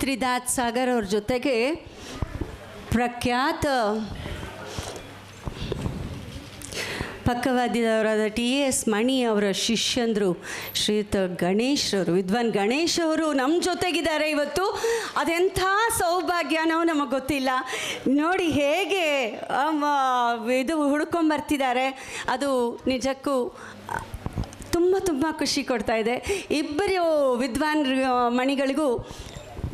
ತ್ರಿದಾತ್ ಸಾಗರ್ ಅವ್ರ ಜೊತೆಗೆ ಪ್ರಖ್ಯಾತ ಪಕ್ಕವಾದ್ಯದವರಾದ TS ಮಣಿ ಅವರ ಶಿಷ್ಯಂದರು ಶ್ರೀಯುತ ಗಣೇಶ್ ಅವರು, ವಿದ್ವಾನ್ ಗಣೇಶ್ ಅವರು ನಮ್ಮ ಜೊತೆಗಿದ್ದಾರೆ ಇವತ್ತು. ಅದೆಂಥ ಸೌಭಾಗ್ಯನೋ ನಮಗೆ ಗೊತ್ತಿಲ್ಲ. ನೋಡಿ ಹೇಗೆ ಇದು ಹುಡ್ಕೊಂಬರ್ತಿದ್ದಾರೆ, ಅದು ನಿಜಕ್ಕೂ ತುಂಬ ತುಂಬ ಖುಷಿ ಕೊಡ್ತಾ ಇದೆ. ಇಬ್ಬರು ವಿದ್ವಾನ್ ಮಣಿಗಳಿಗೂ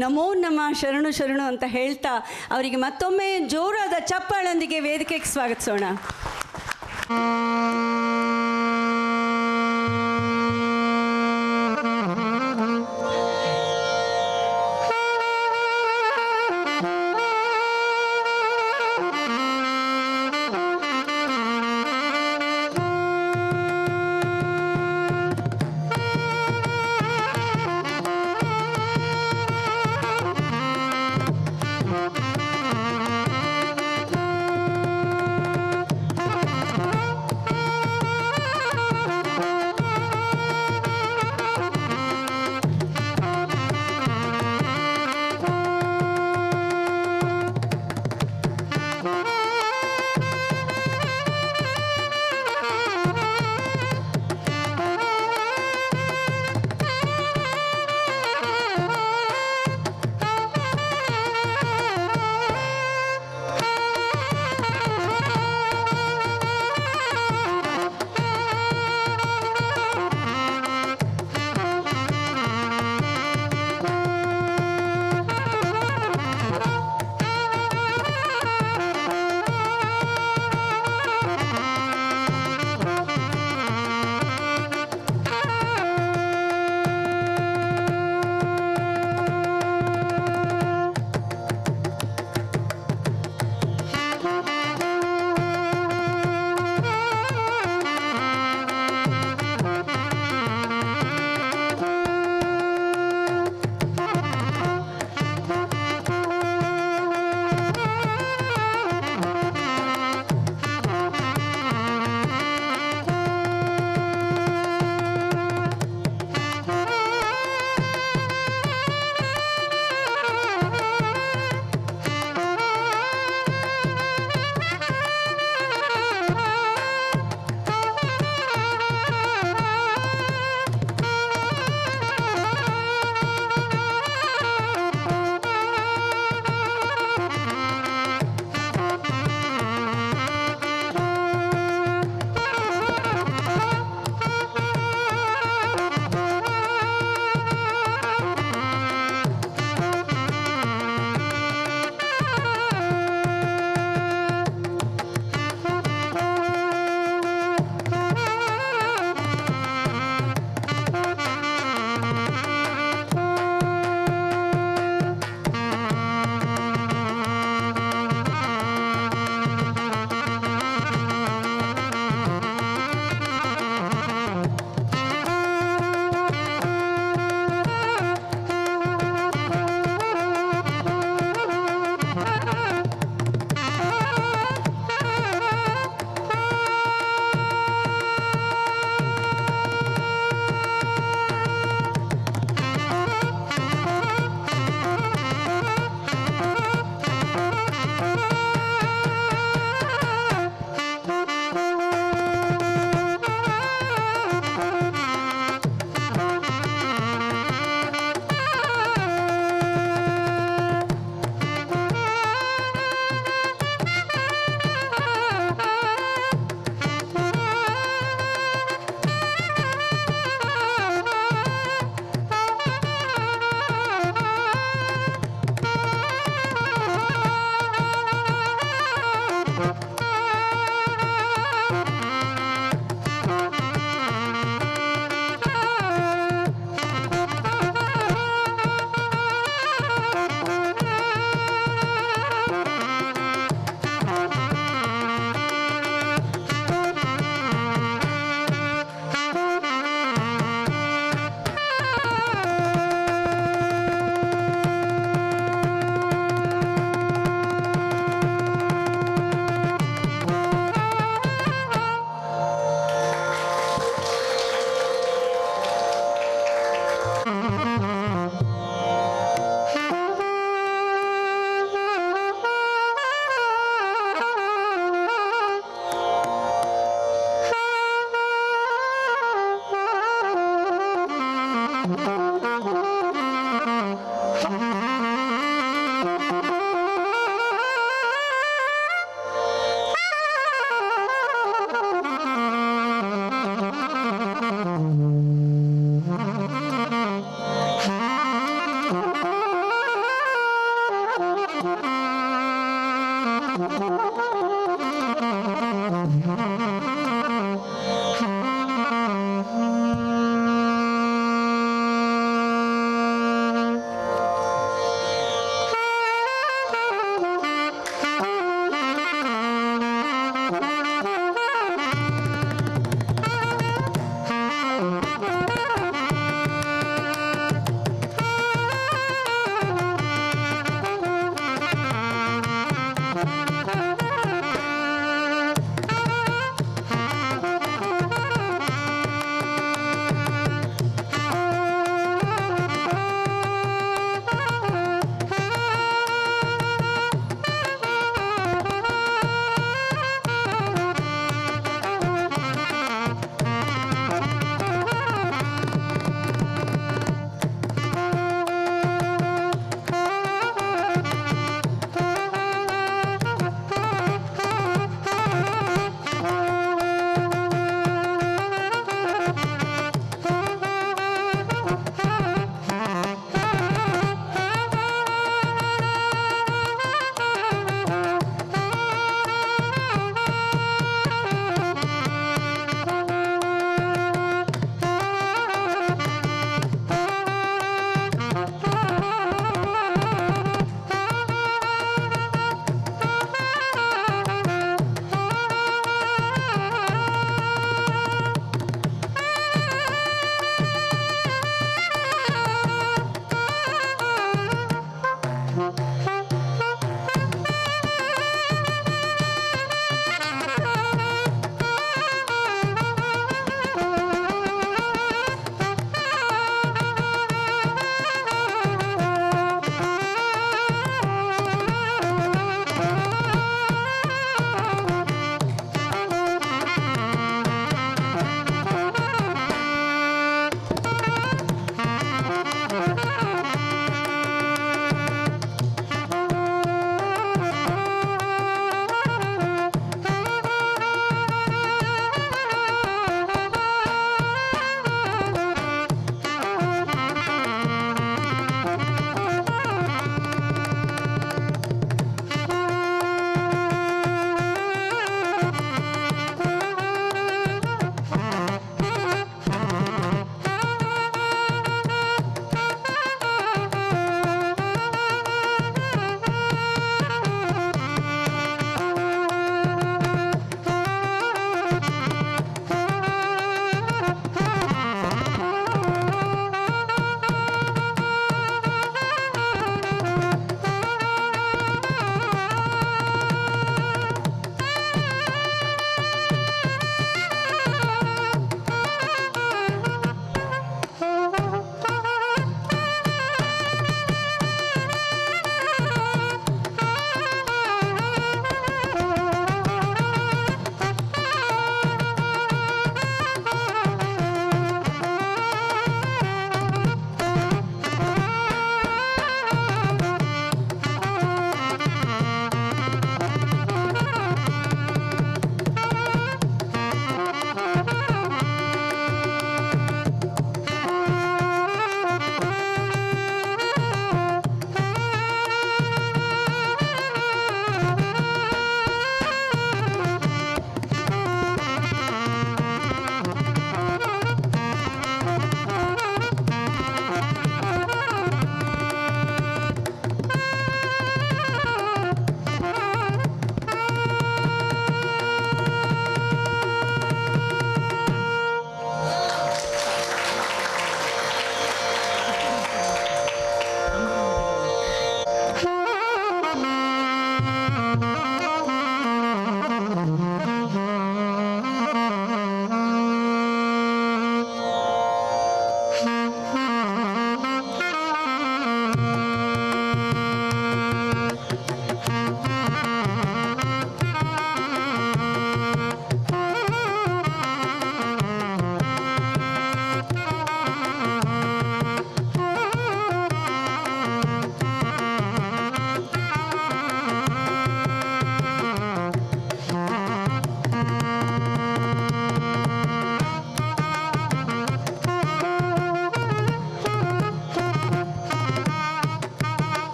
ನಮೋ ನಮಃ, ಶರಣು ಶರಣು ಅಂತ ಹೇಳ್ತಾ ಅವರಿಗೆ ಮತ್ತೊಮ್ಮೆ ಜೋರಾದ ಚಪ್ಪಾಳೊಂದಿಗೆ ವೇದಿಕೆಗೆ ಸ್ವಾಗತಿಸೋಣ.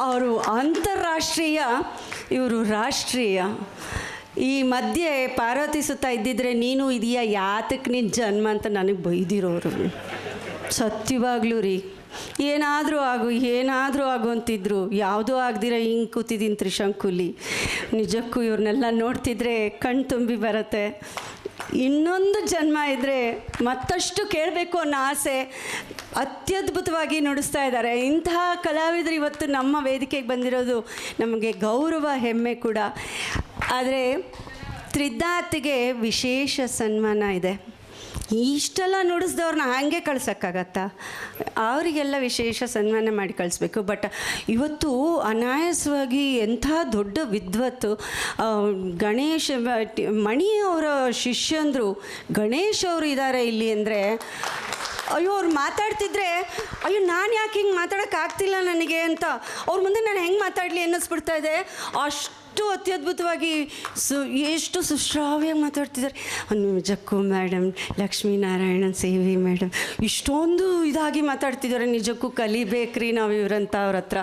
ಅವರು ಅಂತಾರಾಷ್ಟ್ರೀಯ, ಇವರು ರಾಷ್ಟ್ರೀಯ. ಈ ಮಧ್ಯೆ ಪಾರ್ವತಿ ಸುತ್ತ ಇದ್ದಿದ್ರೆ ನೀನು ಇದೆಯಾ, ಯಾತಕ್ಕೆ ನಿನ್ನ ಜನ್ಮ ಅಂತ ನನಗೆ ಬೈದಿರೋರು. ಸತ್ಯವಾಗ್ಲೂ ರೀ, ಏನಾದರೂ ಆಗು ಅಂತಿದ್ರು. ಯಾವುದೂ ಆಗದಿರ ಹಿಂಗೆ ಕೂತಿದ್ದೀನಿ ತ್ರಿಶಂಕುಲಿ. ನಿಜಕ್ಕೂ ಇವ್ರನ್ನೆಲ್ಲ ನೋಡ್ತಿದ್ರೆ ಕಣ್ಣು ತುಂಬಿ ಬರುತ್ತೆ. ಇನ್ನೊಂದು ಜನ್ಮ ಇದ್ದರೆ ಮತ್ತಷ್ಟು ಕೇಳಬೇಕು ಅನ್ನೋ ಆಸೆ. ಅತ್ಯದ್ಭುತವಾಗಿ ನುಡಿಸ್ತಾ ಇದ್ದಾರೆ. ಇಂತಹ ಕಲಾವಿದರು ಇವತ್ತು ನಮ್ಮ ವೇದಿಕೆಗೆ ಬಂದಿರೋದು ನಮಗೆ ಗೌರವ, ಹೆಮ್ಮೆ ಕೂಡ. ಆದರೆ ತ್ರಿಧಾತ್ಗೆ ವಿಶೇಷ ಸನ್ಮಾನ ಇದೆ. ಇಷ್ಟೆಲ್ಲ ನುಡಿಸ್ದವ್ರನ್ನ ಹಾಗೆ ಕಳ್ಸೋಕ್ಕಾಗತ್ತಾ? ಅವರಿಗೆಲ್ಲ ವಿಶೇಷ ಸನ್ಮಾನ ಮಾಡಿ ಕಳಿಸ್ಬೇಕು. ಬಟ್ ಇವತ್ತು ಅನಾಯಾಸವಾಗಿ ಎಂಥ ದೊಡ್ಡ ವಿದ್ವತ್ತು ಗಣೇಶ್ ಮಣಿ ಅವರ ಶಿಷ್ಯಂದರು ಗಣೇಶ್ ಅವರು ಇದ್ದಾರೆ ಇಲ್ಲಿ ಅಂದರೆ, ಅಯ್ಯೋ ಅವ್ರು ಮಾತಾಡ್ತಿದ್ರೆ ಅಯ್ಯೋ ನಾನು ಯಾಕೆ ಹಿಂಗೆ ಮಾತಾಡೋಕ್ಕಾಗ್ತಿಲ್ಲ ನನಗೆ ಅಂತ ಅವ್ರ ಮುಂದೆ ನಾನು ಹೆಂಗೆ ಮಾತಾಡಲಿ ಅನ್ನಿಸ್ಬಿಡ್ತಾ ಇದೆ. ಅಷ್ಟು ಅತ್ಯದ್ಭುತವಾಗಿ ಎಷ್ಟು ಸುಶ್ರಾವ್ಯವಾಗಿ ಮಾತಾಡ್ತಿದ್ದಾರೆ. ನಿಜಕ್ಕೂ ಮೇಡಮ್, ಲಕ್ಷ್ಮೀನಾರಾಯಣನ್ ಸೇವಿ ಮೇಡಮ್, ಇಷ್ಟೊಂದು ಇದಾಗಿ ಮಾತಾಡ್ತಿದ್ದಾರೆ. ನಿಜಕ್ಕೂ ಕಲಿಬೇಕ್ರಿ ನಾವು ಇವರಂತ ಅವ್ರ ಹತ್ರ.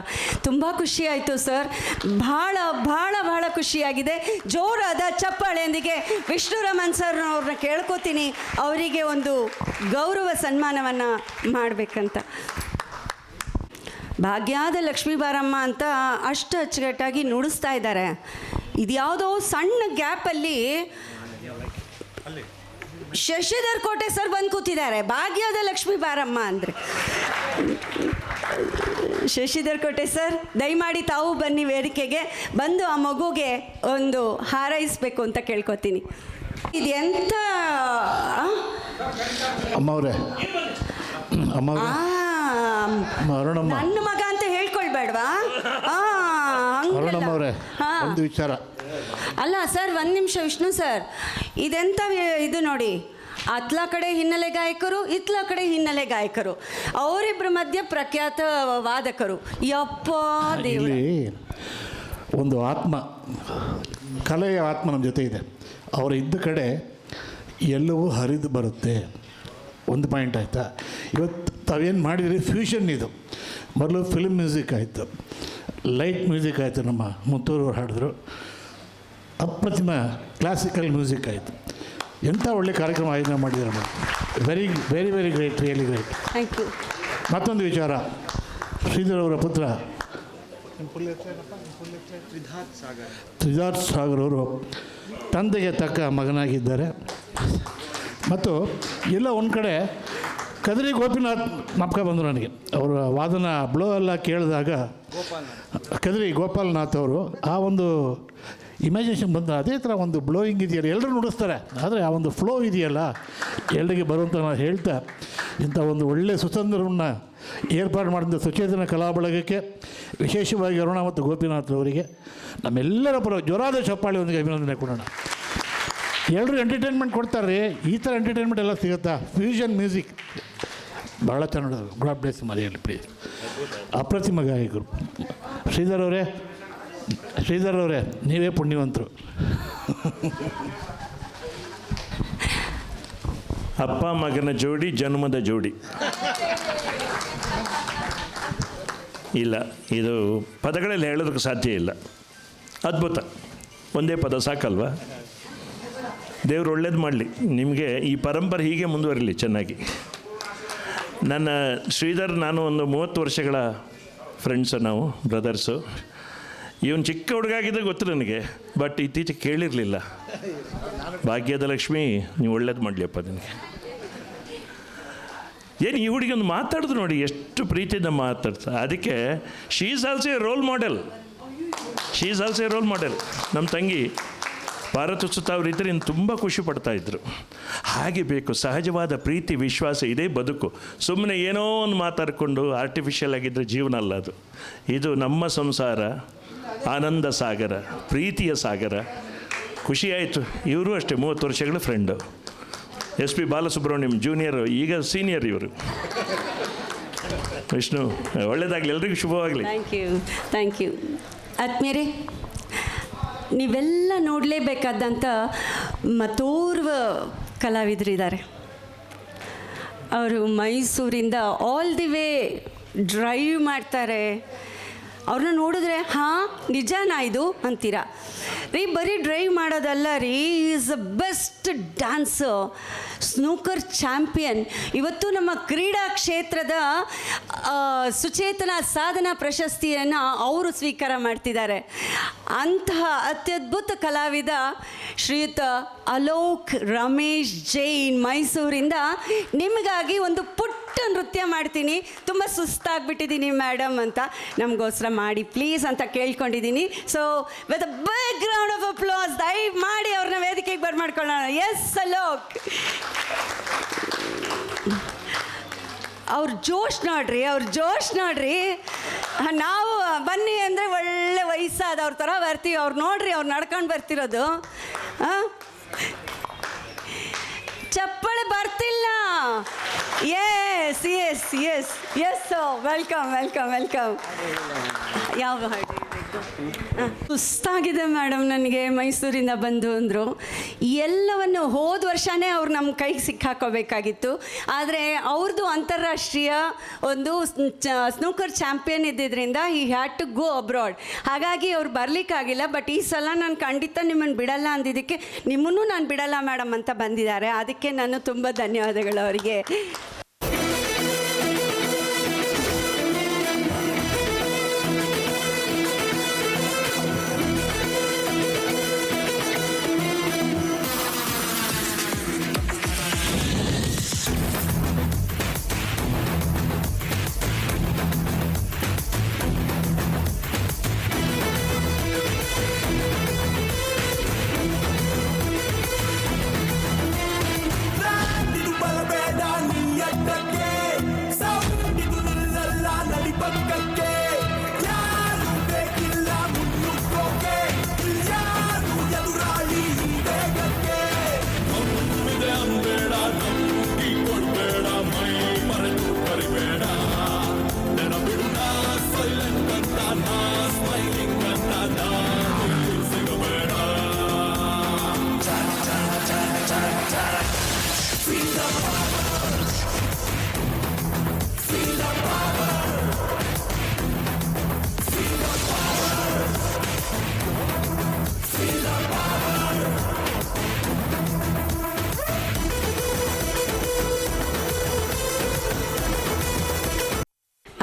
ತುಂಬ ಖುಷಿಯಾಯಿತು ಸರ್, ಭಾಳ ಭಾಳ ಭಾಳ ಖುಷಿಯಾಗಿದೆ. ಜೋರಾದ ಚಪ್ಪಾಳೆಯೊಂದಿಗೆ ವಿಷ್ಣುರಮನ್ ಸರ್ ಅವ್ರನ್ನ ಕೇಳ್ಕೊತೀನಿ, ಅವರಿಗೆ ಒಂದು ಗೌರವ ಸನ್ಮಾನವನ್ನು ಮಾಡಬೇಕಂತ. ಭಾಗ್ಯದ ಲಕ್ಷ್ಮೀ ಬಾರಮ್ಮ ಅಂತ ಅಷ್ಟು ಅಚ್ಚುಕಟ್ಟಾಗಿ ನುಡಿಸ್ತಾ ಇದ್ದಾರೆ. ಇದ್ಯಾವುದೋ ಸಣ್ಣ ಗ್ಯಾಪಲ್ಲಿ ಶಶಿಧರ್ ಕೋಟೆ ಸರ್ ಬಂದು ಕೂತಿದ್ದಾರೆ. ಭಾಗ್ಯದ ಲಕ್ಷ್ಮೀ ಬಾರಮ್ಮ ಅಂದರೆ ಶಶಿಧರ್ ಕೋಟೆ ಸರ್, ದಯಮಾಡಿ ತಾವು ಬನ್ನಿ ವೇದಿಕೆಗೆ ಬಂದು ಆ ಮಗುಗೆ ಒಂದು ಹಾರೈಸಬೇಕು ಅಂತ ಕೇಳ್ಕೊತೀನಿ. ಇದೆಂಥ ನನ್ನ ಮಗ ಅಂತ ಹೇಳ್ಕೊಳ್ಬೇಡ್ವಾ? ಒಂದು ವಿಚಾರ ಅಲ್ಲ ಸರ್, ಒಂದು ನಿಮಿಷ ವಿಷ್ಣು ಸರ್, ಇದೆಂಥ ಇದು ನೋಡಿ, ಅತ್ಲ ಕಡೆ ಹಿನ್ನೆಲೆ ಗಾಯಕರು, ಇತ್ಲ ಕಡೆ ಹಿನ್ನೆಲೆ ಗಾಯಕರು, ಅವರಿಬ್ಬರ ಮಧ್ಯೆ ಪ್ರಖ್ಯಾತ ವಾದಕರು. ಯಪ್ಪ ದೇವ್ರೆ, ಒಂದು ಆತ್ಮ, ಕಲೆಯ ಆತ್ಮ ನಮ್ಮ ಜೊತೆ ಇದೆ. ಅವರು ಇದ್ದ ಕಡೆ ಎಲ್ಲವೂ ಹರಿದು ಬರುತ್ತೆ. ಒಂದು ಪಾಯಿಂಟ್ ಆಯಿತಾ? ಇವತ್ತು ತಾವೇನು ಮಾಡಿದ್ರಿ ಫ್ಯೂಷನ್. ಇದು ಮೊದಲು ಫಿಲ್ಮ್ ಮ್ಯೂಸಿಕ್ ಆಯಿತು, ಲೈಟ್ ಮ್ಯೂಸಿಕ್ ಆಯಿತು, ನಮ್ಮ ಮುತ್ತೂರವ್ರು ಹಾಡಿದ್ರು. ಅಪ್ರತಿಮ ಕ್ಲಾಸಿಕಲ್ ಮ್ಯೂಸಿಕ್ ಆಯಿತು. ಎಂಥ ಒಳ್ಳೆ ಕಾರ್ಯಕ್ರಮ ಆಯೋಜನೆ ಮಾಡಿದ್ದಾರೆ. Very very very great, really great. Thank you. ಮತ್ತೊಂದು ವಿಚಾರ, ಶ್ರೀಧರ್ ಅವರ ಪುತ್ರ ತ್ರಿಧಾತ್ ಸಾಗರ್ ಅವರು ತಂದೆಗೆ ತಕ್ಕ ಮಗನಾಗಿದ್ದಾರೆ. ಮತ್ತು ಎಲ್ಲ ಒಂದು ಕಡೆ ಕದ್ರಿ ಗೋಪಿನಾಥ್ ನಾಪಕ ಬಂದರು ನನಗೆ. ಅವರ ವಾದನ ಬ್ಲೋ ಎಲ್ಲ ಕೇಳಿದಾಗ ಕದ್ರಿ ಗೋಪಾಲನಾಥ್ ಅವರು ಆ ಒಂದು ಇಮ್ಯಾಜಿನೇಷನ್ ಬಂದ ಅದೇ ಥರ ಒಂದು ಬ್ಲೋಯಿಂಗ್ ಇದೆಯಲ್ಲ, ಎಲ್ಲರೂ ನುಡಿಸ್ತಾರೆ, ಆದರೆ ಆ ಒಂದು ಫ್ಲೋ ಇದೆಯಲ್ಲ ಎಲ್ಲರಿಗೆ ಬರುವಂಥ ನಾನು ಹೇಳ್ತಾ, ಇಂಥ ಒಂದು ಒಳ್ಳೆಯ ಸುಸಂದರವನ್ನು ಏರ್ಪಾಡು ಮಾಡಿದ ಸುಚೇತನ ಕಲಾ ಬಳಗಕ್ಕೆ, ವಿಶೇಷವಾಗಿ ಅರುಣ ಮತ್ತು ಗೋಪಿನಾಥ್ ಅವರಿಗೆ ನಮ್ಮೆಲ್ಲರ ಪರ ಜೋರಾದ ಚಪ್ಪಾಳೆಯೊಂದಿಗೆ ಅಭಿನಂದನೆ ಕೊಡೋಣ. ಎಲ್ಲರೂ ಎಂಟರ್ಟೈನ್ಮೆಂಟ್ ಕೊಡ್ತಾರೆ. ಈ ಥರ ಎಂಟರ್ಟೈನ್ಮೆಂಟ್ ಎಲ್ಲ ಸಿಗುತ್ತಾ? ಫ್ಯೂಷನ್ ಮ್ಯೂಸಿಕ್ ಭಾಳ ಚೆನ್ನಾಗಿ. ಗಾಡ್ ಬ್ಲೆಸ್ ಮರೆಯಲ್ಲಿ ಪ್ಲೀಸ್. ಅಪ್ರತಿಮ ಗಾಯಕರು ಶ್ರೀಧರ್ ಅವರೇ ನೀವೇ ಪುಣ್ಯವಂತರು. ಅಪ್ಪ ಮಗನ ಜೋಡಿ, ಜನ್ಮದ ಜೋಡಿ. ಇಲ್ಲ, ಇದು ಪದಗಳಲ್ಲಿ ಹೇಳೋದಕ್ಕೆ ಸಾಧ್ಯ ಇಲ್ಲ. ಅದ್ಭುತ. ಒಂದೇ ಪದ ಸಾಕಲ್ವಾ? ದೇವ್ರು ಒಳ್ಳೇದು ಮಾಡಲಿ ನಿಮಗೆ. ಈ ಪರಂಪರೆ ಹೀಗೆ ಮುಂದುವರಿಲಿ ಚೆನ್ನಾಗಿ. ನನ್ನ ಶ್ರೀಧರ್ ನಾನು ಒಂದು 30 ವರ್ಷಗಳ ಫ್ರೆಂಡ್ಸು, ನಾವು ಬ್ರದರ್ಸು. ಇವನು ಚಿಕ್ಕ ಹುಡುಗಾಗಿದ್ದರೆ ಗೊತ್ತು ನನಗೆ, ಬಟ್ ಇತ್ತೀಚೆಗೆ ಕೇಳಿರಲಿಲ್ಲ. ಭಾಗ್ಯದ ಲಕ್ಷ್ಮಿ, ನೀವು ಒಳ್ಳೇದು ಮಾಡಲಿಯಪ್ಪ ನಿನಗೆ. ಏನು ಈ ಹುಡುಗಿ ಒಂದು ಮಾತಾಡಿದ್ರು ನೋಡಿ, ಎಷ್ಟು ಪ್ರೀತಿಯಿಂದ ಮಾತಾಡ್ತಾ. ಅದಕ್ಕೆ she is also a role model. ನಮ್ಮ ತಂಗಿ ಭಾರತ ಸುತ್ತ ಅವ್ರ ಇದ್ದರೆ ಇನ್ನು ತುಂಬ ಖುಷಿ ಪಡ್ತಾಯಿದ್ರು. ಹಾಗೆ ಬೇಕು, ಸಹಜವಾದ ಪ್ರೀತಿ, ವಿಶ್ವಾಸ, ಇದೇ ಬದುಕು. ಸುಮ್ಮನೆ ಏನೋ ಒಂದು ಮಾತಾಡಿಕೊಂಡು ಆರ್ಟಿಫಿಷಿಯಲ್ ಆಗಿದ್ದರೆ ಜೀವನ ಅಲ್ಲ ಅದು. ಇದು ನಮ್ಮ ಸಂಸಾರ, ಆನಂದ ಸಾಗರ, ಪ್ರೀತಿಯ ಸಾಗರ. ಖುಷಿಯಾಯಿತು. ಇವರು ಅಷ್ಟೇ 30 ವರ್ಷಗಳ ಫ್ರೆಂಡು. SP ಬಾಲಸುಬ್ರಹ್ಮಣ್ಯಂ ಜೂನಿಯರ್, ಈಗ ಸೀನಿಯರ್ ಇವರು. ವಿಷ್ಣು, ಒಳ್ಳೆಯದಾಗಲಿ, ಎಲ್ರಿಗೂ ಶುಭವಾಗಲಿ. Thank you. ಆತ್ಮೀಯರೇ, ನೀವೆಲ್ಲ ನೋಡಲೇಬೇಕಾದಂಥ ಮತ್ತೋರ್ವ ಕಲಾವಿದರಿದ್ದಾರೆ. ಅವರು ಮೈಸೂರಿಂದ ಆಲ್ ದಿ ವೇ ಡ್ರೈವ್ ಮಾಡ್ತಾರೆ. ಅವ್ರನ್ನ ನೋಡಿದ್ರೆ ಹಾಂ ನಿಜನಾ ಇದು ಅಂತೀರಾ ರೀ. ಬರೀ ಡ್ರೈವ್ ಮಾಡೋದಲ್ಲ ರೀ, is a best dancer, snooker champion. ಇವತ್ತು ನಮ್ಮ ಕ್ರೀಡಾ ಕ್ಷೇತ್ರದ ಸುಚೇತನ ಸಾಧನಾ ಪ್ರಶಸ್ತಿಯನ್ನು ಅವರು ಸ್ವೀಕಾರ ಮಾಡ್ತಿದ್ದಾರೆ. ಅಂತಹ ಅತ್ಯದ್ಭುತ ಕಲಾವಿದ ಶ್ರೀಯುತ ಅಲೋಕ್ ರಮೇಶ್ ಜೈನ್ ಮೈಸೂರಿಂದ ನಿಮಗಾಗಿ ಒಂದು ಪುಟ್ಟ ನೃತ್ಯ ಮಾಡ್ತೀನಿ. ತುಂಬ ಸುಸ್ತಾಗ್ಬಿಟ್ಟಿದ್ದೀನಿ ಮೇಡಮ್ ಅಂತ, ನಮಗೋಸ್ಕರ ಮಾಡಿ ಪ್ಲೀಸ್ ಅಂತ ಕೇಳ್ಕೊಂಡಿದ್ದೀನಿ. So with a big round of applause ದಯವು ಮಾಡಿ ಅವ್ರನ್ನ ವೇದಿಕೆಗೆ ಬರ್ಮಾಡ್ಕೊಳ್ಳೋಣ. ಎಸ್ ಅಲೋಕ್, ಅವ್ರ ಜೋಶ್ ನೋಡ್ರಿ. ನಾವು ಬನ್ನಿ ಅಂದರೆ ಒಳ್ಳೆ ವಯಸ್ಸಾದ ಅವ್ರ ಥರ ಬರ್ತೀವಿ. ಅವ್ರು ನೋಡ್ರಿ, ಅವ್ರು ನಡ್ಕೊಂಡು ಬರ್ತಿರೋದು. ಚಪ್ಪಳೆ ಬರ್ತಿಲ್ಲ. Yes yes yes yes welcome. ಯಾವ ಹಾಡು ಸುಸ್ತಾಗಿದೆ ಮೇಡಮ್ ನನಗೆ, ಮೈಸೂರಿಂದ ಬಂದು ಅಂದರು. ಎಲ್ಲವನ್ನು ಹೋದ ವರ್ಷವೇ ಅವ್ರು ನಮ್ಮ ಕೈಗೆ ಸಿಕ್ಕಾಕೋಬೇಕಾಗಿತ್ತು. ಆದರೆ ಅವ್ರದ್ದು ಅಂತಾರಾಷ್ಟ್ರೀಯ ಒಂದು ಸ್ನೂಕರ್ ಚಾಂಪಿಯನ್ ಇದ್ದಿದ್ದರಿಂದ he had to go abroad. ಹಾಗಾಗಿ ಅವ್ರು ಬರಲಿಕ್ಕಾಗಿಲ್ಲ. ಬಟ್ ಈ ಸಲ ನಾನು ಖಂಡಿತ ನಿಮ್ಮನ್ನು ಬಿಡಲ್ಲ ಅಂದಿದ್ದಕ್ಕೆ ನಿಮ್ಮನ್ನು ನಾನು ಬಿಡಲ್ಲ ಮೇಡಮ್ ಅಂತ ಬಂದಿದ್ದಾರೆ. ಅದಕ್ಕೆ ನಾನು ತುಂಬ ಧನ್ಯವಾದಗಳು ಅವರಿಗೆ.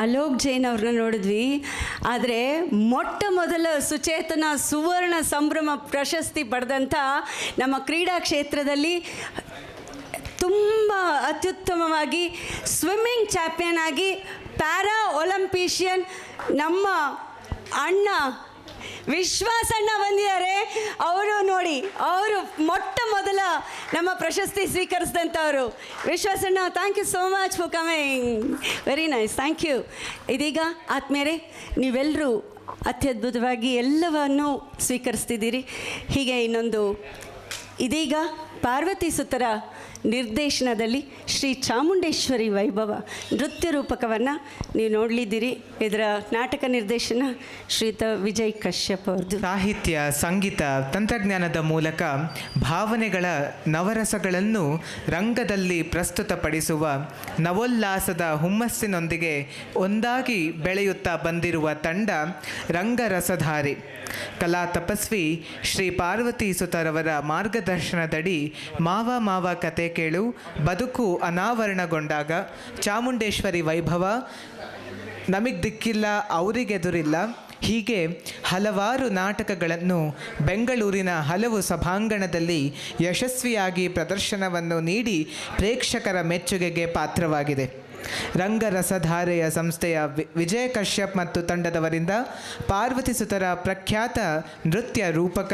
ಅಲೋಕ್ ಜೈನ್ ಅವ್ರನ್ನ ನೋಡಿದ್ವಿ. ಆದರೆ ಮೊಟ್ಟ ಮೊದಲ ಸುಚೇತನ ಸುವರ್ಣ ಸಂಭ್ರಮ ಪ್ರಶಸ್ತಿ ಪಡೆದಂಥ ನಮ್ಮ ಕ್ರೀಡಾ ಕ್ಷೇತ್ರದಲ್ಲಿ ತುಂಬ ಅತ್ಯುತ್ತಮವಾಗಿ ಸ್ವಿಮ್ಮಿಂಗ್ ಚಾಂಪಿಯನ್ ಆಗಿ ಪ್ಯಾರಾ ಒಲಿಂಪಿಷಿಯನ್ ನಮ್ಮ ಅಣ್ಣ ವಿಶ್ವಾಸಣ್ಣ ಬಂದಿದ್ದಾರೆ. ಅವರು ನೋಡಿ, ಅವರು ಮೊಟ್ಟ ಮೊದಲ ನಮ್ಮ ಪ್ರಶಸ್ತಿ ಸ್ವೀಕರಿಸಿದಂಥವರು ವಿಶ್ವಾಸಣ್ಣ. Thank you so much for coming, very nice, thank you. ಇದೀಗ ಆದ್ಮೇಲೆ ನೀವೆಲ್ಲರೂ ಅತ್ಯದ್ಭುತವಾಗಿ ಎಲ್ಲವನ್ನೂ ಸ್ವೀಕರಿಸ್ತಿದ್ದೀರಿ. ಹೀಗೆ ಇನ್ನೊಂದು ಇದೀಗ ಪಾರ್ವತಿ ಸುತರ ನಿರ್ದೇಶನದಲ್ಲಿ ಶ್ರೀ ಚಾಮುಂಡೇಶ್ವರಿ ವೈಭವ ನೃತ್ಯ ರೂಪಕವನ್ನು ನೀವು ನೋಡಲಿದ್ದೀರಿ. ಇದರ ನಾಟಕ ನಿರ್ದೇಶನ ಶ್ರೀಯುತ ವಿಜಯ್ ಕಶ್ಯಪ್ ಅವ್ರದ್ದು. ಸಾಹಿತ್ಯ, ಸಂಗೀತ, ತಂತ್ರಜ್ಞಾನದ ಮೂಲಕ ಭಾವನೆಗಳ ನವರಸಗಳನ್ನು ರಂಗದಲ್ಲಿ ಪ್ರಸ್ತುತಪಡಿಸುವ ನವೋಲ್ಲಾಸದ ಹುಮ್ಮಸ್ಸಿನೊಂದಿಗೆ ಒಂದಾಗಿ ಬೆಳೆಯುತ್ತಾ ಬಂದಿರುವ ತಂಡ ರಂಗರಸಧಾರಿ. ಕಲಾ ತಪಸ್ವಿ ಶ್ರೀ ಪಾರ್ವತಿ ಸುತರವರ ಮಾರ್ಗದರ್ಶನದಡಿ ಮಾವ ಮಾವ ಕತೆ ಕೇಳು, ಬದುಕು ಅನಾವರಣಗೊಂಡಾಗ, ಚಾಮುಂಡೇಶ್ವರಿ ವೈಭವ, ನಮಗೆ ದಿಕ್ಕಿಲ್ಲ ಅವರಿಗೆದುರಿಲ್ಲ, ಹೀಗೆ ಹಲವಾರು ನಾಟಕಗಳನ್ನು ಬೆಂಗಳೂರಿನ ಹಲವು ಸಭಾಂಗಣದಲ್ಲಿ ಯಶಸ್ವಿಯಾಗಿ ಪ್ರದರ್ಶನವನ್ನು ನೀಡಿ ಪ್ರೇಕ್ಷಕರ ಮೆಚ್ಚುಗೆಗೆ ಪಾತ್ರವಾಗಿದೆ. ರಂಗರಸಧಾರೆಯ ಸಂಸ್ಥೆಯ ವಿಜಯ ಕಶ್ಯಪ್ ಮತ್ತು ತಂಡದವರಿಂದ ಪಾರ್ವತಿ ಸುತರ ಪ್ರಖ್ಯಾತ ನೃತ್ಯ ರೂಪಕ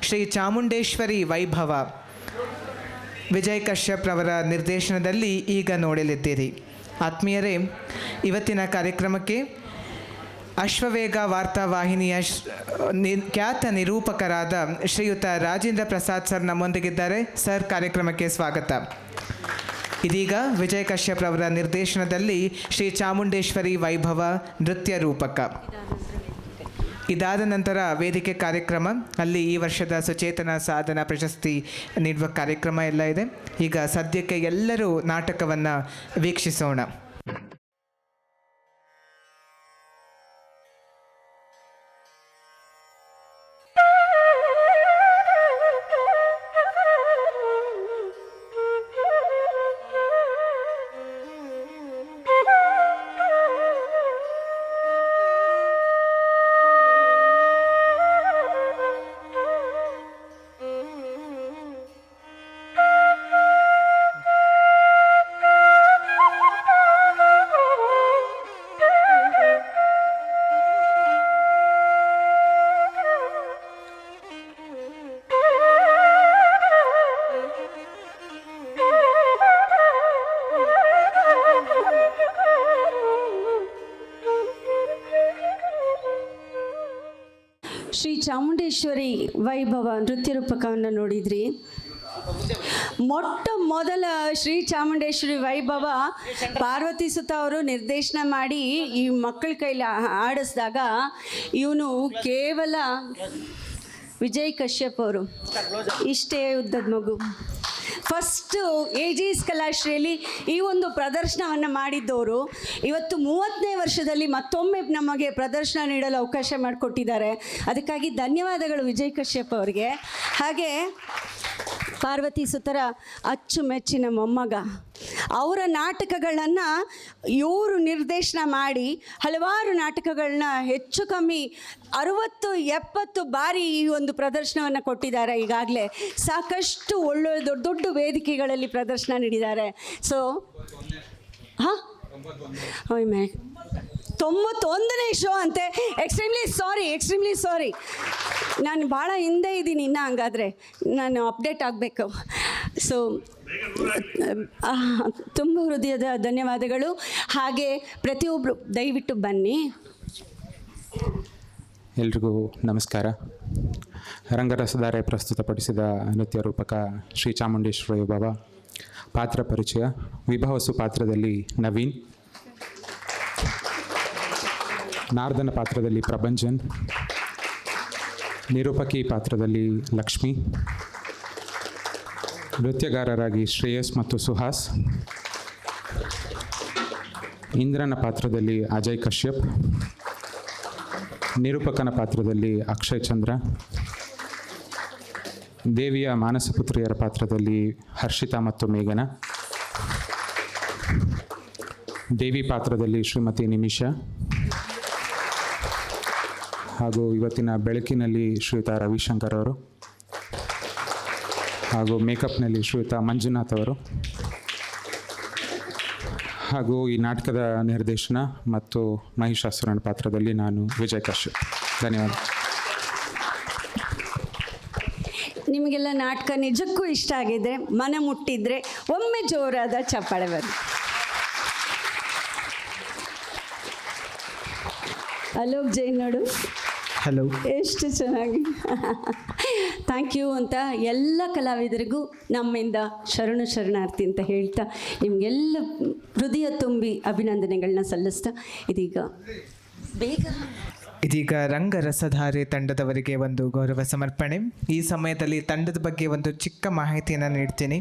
ಶ್ರೀ ಚಾಮುಂಡೇಶ್ವರಿ ವೈಭವ ವಿಜಯ್ ಕಶ್ಯಪ್ ರವರ ನಿರ್ದೇಶನದಲ್ಲಿ ಈಗ ನೋಡಲಿದ್ದೀರಿ. ಆತ್ಮೀಯರೇ, ಇವತ್ತಿನ ಕಾರ್ಯಕ್ರಮಕ್ಕೆ ಅಶ್ವವೇಗ ವಾರ್ತಾವಾಹಿನಿಯ ಖ್ಯಾತ ನಿರೂಪಕರಾದ ಶ್ರೀಯುತ ರಾಜೇಂದ್ರ ಪ್ರಸಾದ್ ಸರ್ ನಮ್ಮೊಂದಿಗಿದ್ದಾರೆ. ಸರ್, ಕಾರ್ಯಕ್ರಮಕ್ಕೆ ಸ್ವಾಗತ. ಇದೀಗ ವಿಜಯ್ ಕಶ್ಯಪ್ ರವರ ನಿರ್ದೇಶನದಲ್ಲಿ ಶ್ರೀ ಚಾಮುಂಡೇಶ್ವರಿ ವೈಭವ ನೃತ್ಯ ರೂಪಕ. ಇದಾದ ನಂತರ ವೇದಿಕೆ ಕಾರ್ಯಕ್ರಮ, ಅಲ್ಲಿ ಈ ವರ್ಷದ ಸುಚೇತನ ಸಾಧನಾ ಪ್ರಶಸ್ತಿ ನೀಡುವ ಕಾರ್ಯಕ್ರಮ ಎಲ್ಲ ಇದೆ. ಈಗ ಸದ್ಯಕ್ಕೆ ಎಲ್ಲರೂ ನಾಟಕವನ್ನು ವೀಕ್ಷಿಸೋಣ. ಶ್ರೀ ಚಾಮುಂಡೇಶ್ವರಿ ವೈಭವ ನೃತ್ಯ ರೂಪಕವನ್ನು ನೋಡಿದ್ರಿ. ಮೊಟ್ಟ ಮೊದಲ ಶ್ರೀ ಚಾಮುಂಡೇಶ್ವರಿ ವೈಭವ ಪಾರ್ವತಿ ಸುತ ಅವರು ನಿರ್ದೇಶನ ಮಾಡಿ ಈ ಮಕ್ಕಳ ಕೈಲಿ ಆಡಿಸಿದಾಗ ಇವನು ಕೇವಲ ವಿಜಯ್ ಕಶ್ಯಪ್ ಅವರು, ಇಷ್ಟೇ ಉದ್ದದ ಮಗು. ಫಸ್ಟು AGS ಕಲಾಶ್ರೀಯಲ್ಲಿ ಈ ಒಂದು ಪ್ರದರ್ಶನವನ್ನು ಮಾಡಿದ್ದವರು ಇವತ್ತು 30ನೇ ವರ್ಷದಲ್ಲಿ ಮತ್ತೊಮ್ಮೆ ನಮಗೆ ಪ್ರದರ್ಶನ ನೀಡಲು ಅವಕಾಶ ಮಾಡಿಕೊಟ್ಟಿದ್ದಾರೆ. ಅದಕ್ಕಾಗಿ ಧನ್ಯವಾದಗಳು ವಿಜಯ್ ಕಶ್ಯಪ್ ಅವರಿಗೆ. ಹಾಗೆ ಪಾರ್ವತಿ ಸುತರ ಅಚ್ಚುಮೆಚ್ಚಿನ ಮೊಮ್ಮಗ, ಅವರ ನಾಟಕಗಳನ್ನು ಇವರು ನಿರ್ದೇಶನ ಮಾಡಿ ಹಲವಾರು ನಾಟಕಗಳನ್ನ ಹೆಚ್ಚು ಕಮ್ಮಿ 60-70 ಬಾರಿ ಈ ಒಂದು ಪ್ರದರ್ಶನವನ್ನು ಕೊಟ್ಟಿದ್ದಾರೆ. ಈಗಾಗಲೇ ಸಾಕಷ್ಟು ಒಳ್ಳೊಳ್ಳೆ ದೊಡ್ಡ ದೊಡ್ಡ ವೇದಿಕೆಗಳಲ್ಲಿ ಪ್ರದರ್ಶನ ನೀಡಿದ್ದಾರೆ. ಸೊ ಹಾಂ 91ನೇ ಶೋ ಅಂತೆ. ಎಕ್ಸ್ಟ್ರೀಮ್ಲಿ ಸಾರಿ, ನಾನು ಭಾಳ ಹಿಂದೆ ಇದ್ದೀನಿ ಇನ್ನು, ಹಂಗಾದರೆ ನಾನು ಅಪ್ಡೇಟ್ ಆಗಬೇಕು. ಸೊ ತುಂಬ ಹೃದಯದ ಧನ್ಯವಾದಗಳು. ಹಾಗೆ ಪ್ರತಿಯೊಬ್ಬರು ದಯವಿಟ್ಟು ಬನ್ನಿ. ಎಲ್ರಿಗೂ ನಮಸ್ಕಾರ. ರಂಗರಸಧಾರೆ ಪ್ರಸ್ತುತಪಡಿಸಿದ ನೃತ್ಯ ರೂಪಕ ಶ್ರೀ ಚಾಮುಂಡೇಶ್ವರಿ ವೈಭವ. ಪಾತ್ರ ಪರಿಚಯ: ವಿಭಾವಸು ಪಾತ್ರದಲ್ಲಿ ನವೀನ್, ನಾರ್ದನ ಪಾತ್ರದಲ್ಲಿ ಪ್ರಭಂಜನ್, ನಿರೂಪಕಿ ಪಾತ್ರದಲ್ಲಿ ಲಕ್ಷ್ಮಿ, ನೃತ್ಯಗಾರರಾಗಿ ಶ್ರೇಯಸ್ ಮತ್ತು ಸುಹಾಸ್, ಇಂದ್ರನ ಪಾತ್ರದಲ್ಲಿ ಅಜಯ್ ಕಶ್ಯಪ್, ನಿರೂಪಕನ ಪಾತ್ರದಲ್ಲಿ ಅಕ್ಷಯ್ ಚಂದ್ರ, ದೇವಿಯ ಮಾನಸಪುತ್ರಿಯರ ಪಾತ್ರದಲ್ಲಿ ಹರ್ಷಿತಾ ಮತ್ತು ಮೇಘನ, ದೇವಿ ಪಾತ್ರದಲ್ಲಿ ಶ್ರೀಮತಿ ನಿಮಿಷಾ, ಹಾಗೂ ಇವತ್ತಿನ ಬೆಳಕಿನಲ್ಲಿ ಶ್ರೀಯುತ ರವಿಶಂಕರ್ ಅವರು, ಹಾಗೂ ಮೇಕಪ್ನಲ್ಲಿ ಶ್ರೀಯುತ ಮಂಜುನಾಥ್ ಅವರು, ಹಾಗೂ ಈ ನಾಟಕದ ನಿರ್ದೇಶನ ಮತ್ತು ಮಹಿಷಾಸುರನ ಪಾತ್ರದಲ್ಲಿ ನಾನು ವಿಜಯ್ ಕಶ್ಯಪ್. ಧನ್ಯವಾದ. ನಿಮಗೆಲ್ಲ ನಾಟಕ ನಿಜಕ್ಕೂ ಇಷ್ಟ ಆಗಿದ್ರೆ, ಮನ ಮುಟ್ಟಿದ್ರೆ ಒಮ್ಮೆ ಜೋರಾದ ಚಪ್ಪಾಳೆ ಬನ್ನಿ. ಅಲೋಕ್ ಜೈನ್ ನೋಡು, ಹಲೋ, ಎಷ್ಟು ಚೆನ್ನಾಗಿ ಥ್ಯಾಂಕ್ ಯು ಅಂತ ಎಲ್ಲ ಕಲಾವಿದರಿಗೂ ನಮ್ಮಿಂದ ಶರಣಾರ್ಥಿ ಅಂತ ಹೇಳ್ತಾ ನಿಮಗೆಲ್ಲ ಹೃದಯ ತುಂಬಿ ಅಭಿನಂದನೆಗಳನ್ನ ಸಲ್ಲಿಸ್ತಾ ಇದೀಗ ರಂಗರಸಧಾರೆ ತಂಡದವರಿಗೆ ಒಂದು ಗೌರವ ಸಮರ್ಪಣೆ. ಈ ಸಮಯದಲ್ಲಿ ತಂಡದ ಬಗ್ಗೆ ಒಂದು ಚಿಕ್ಕ ಮಾಹಿತಿಯನ್ನು ನೀಡ್ತೀನಿ.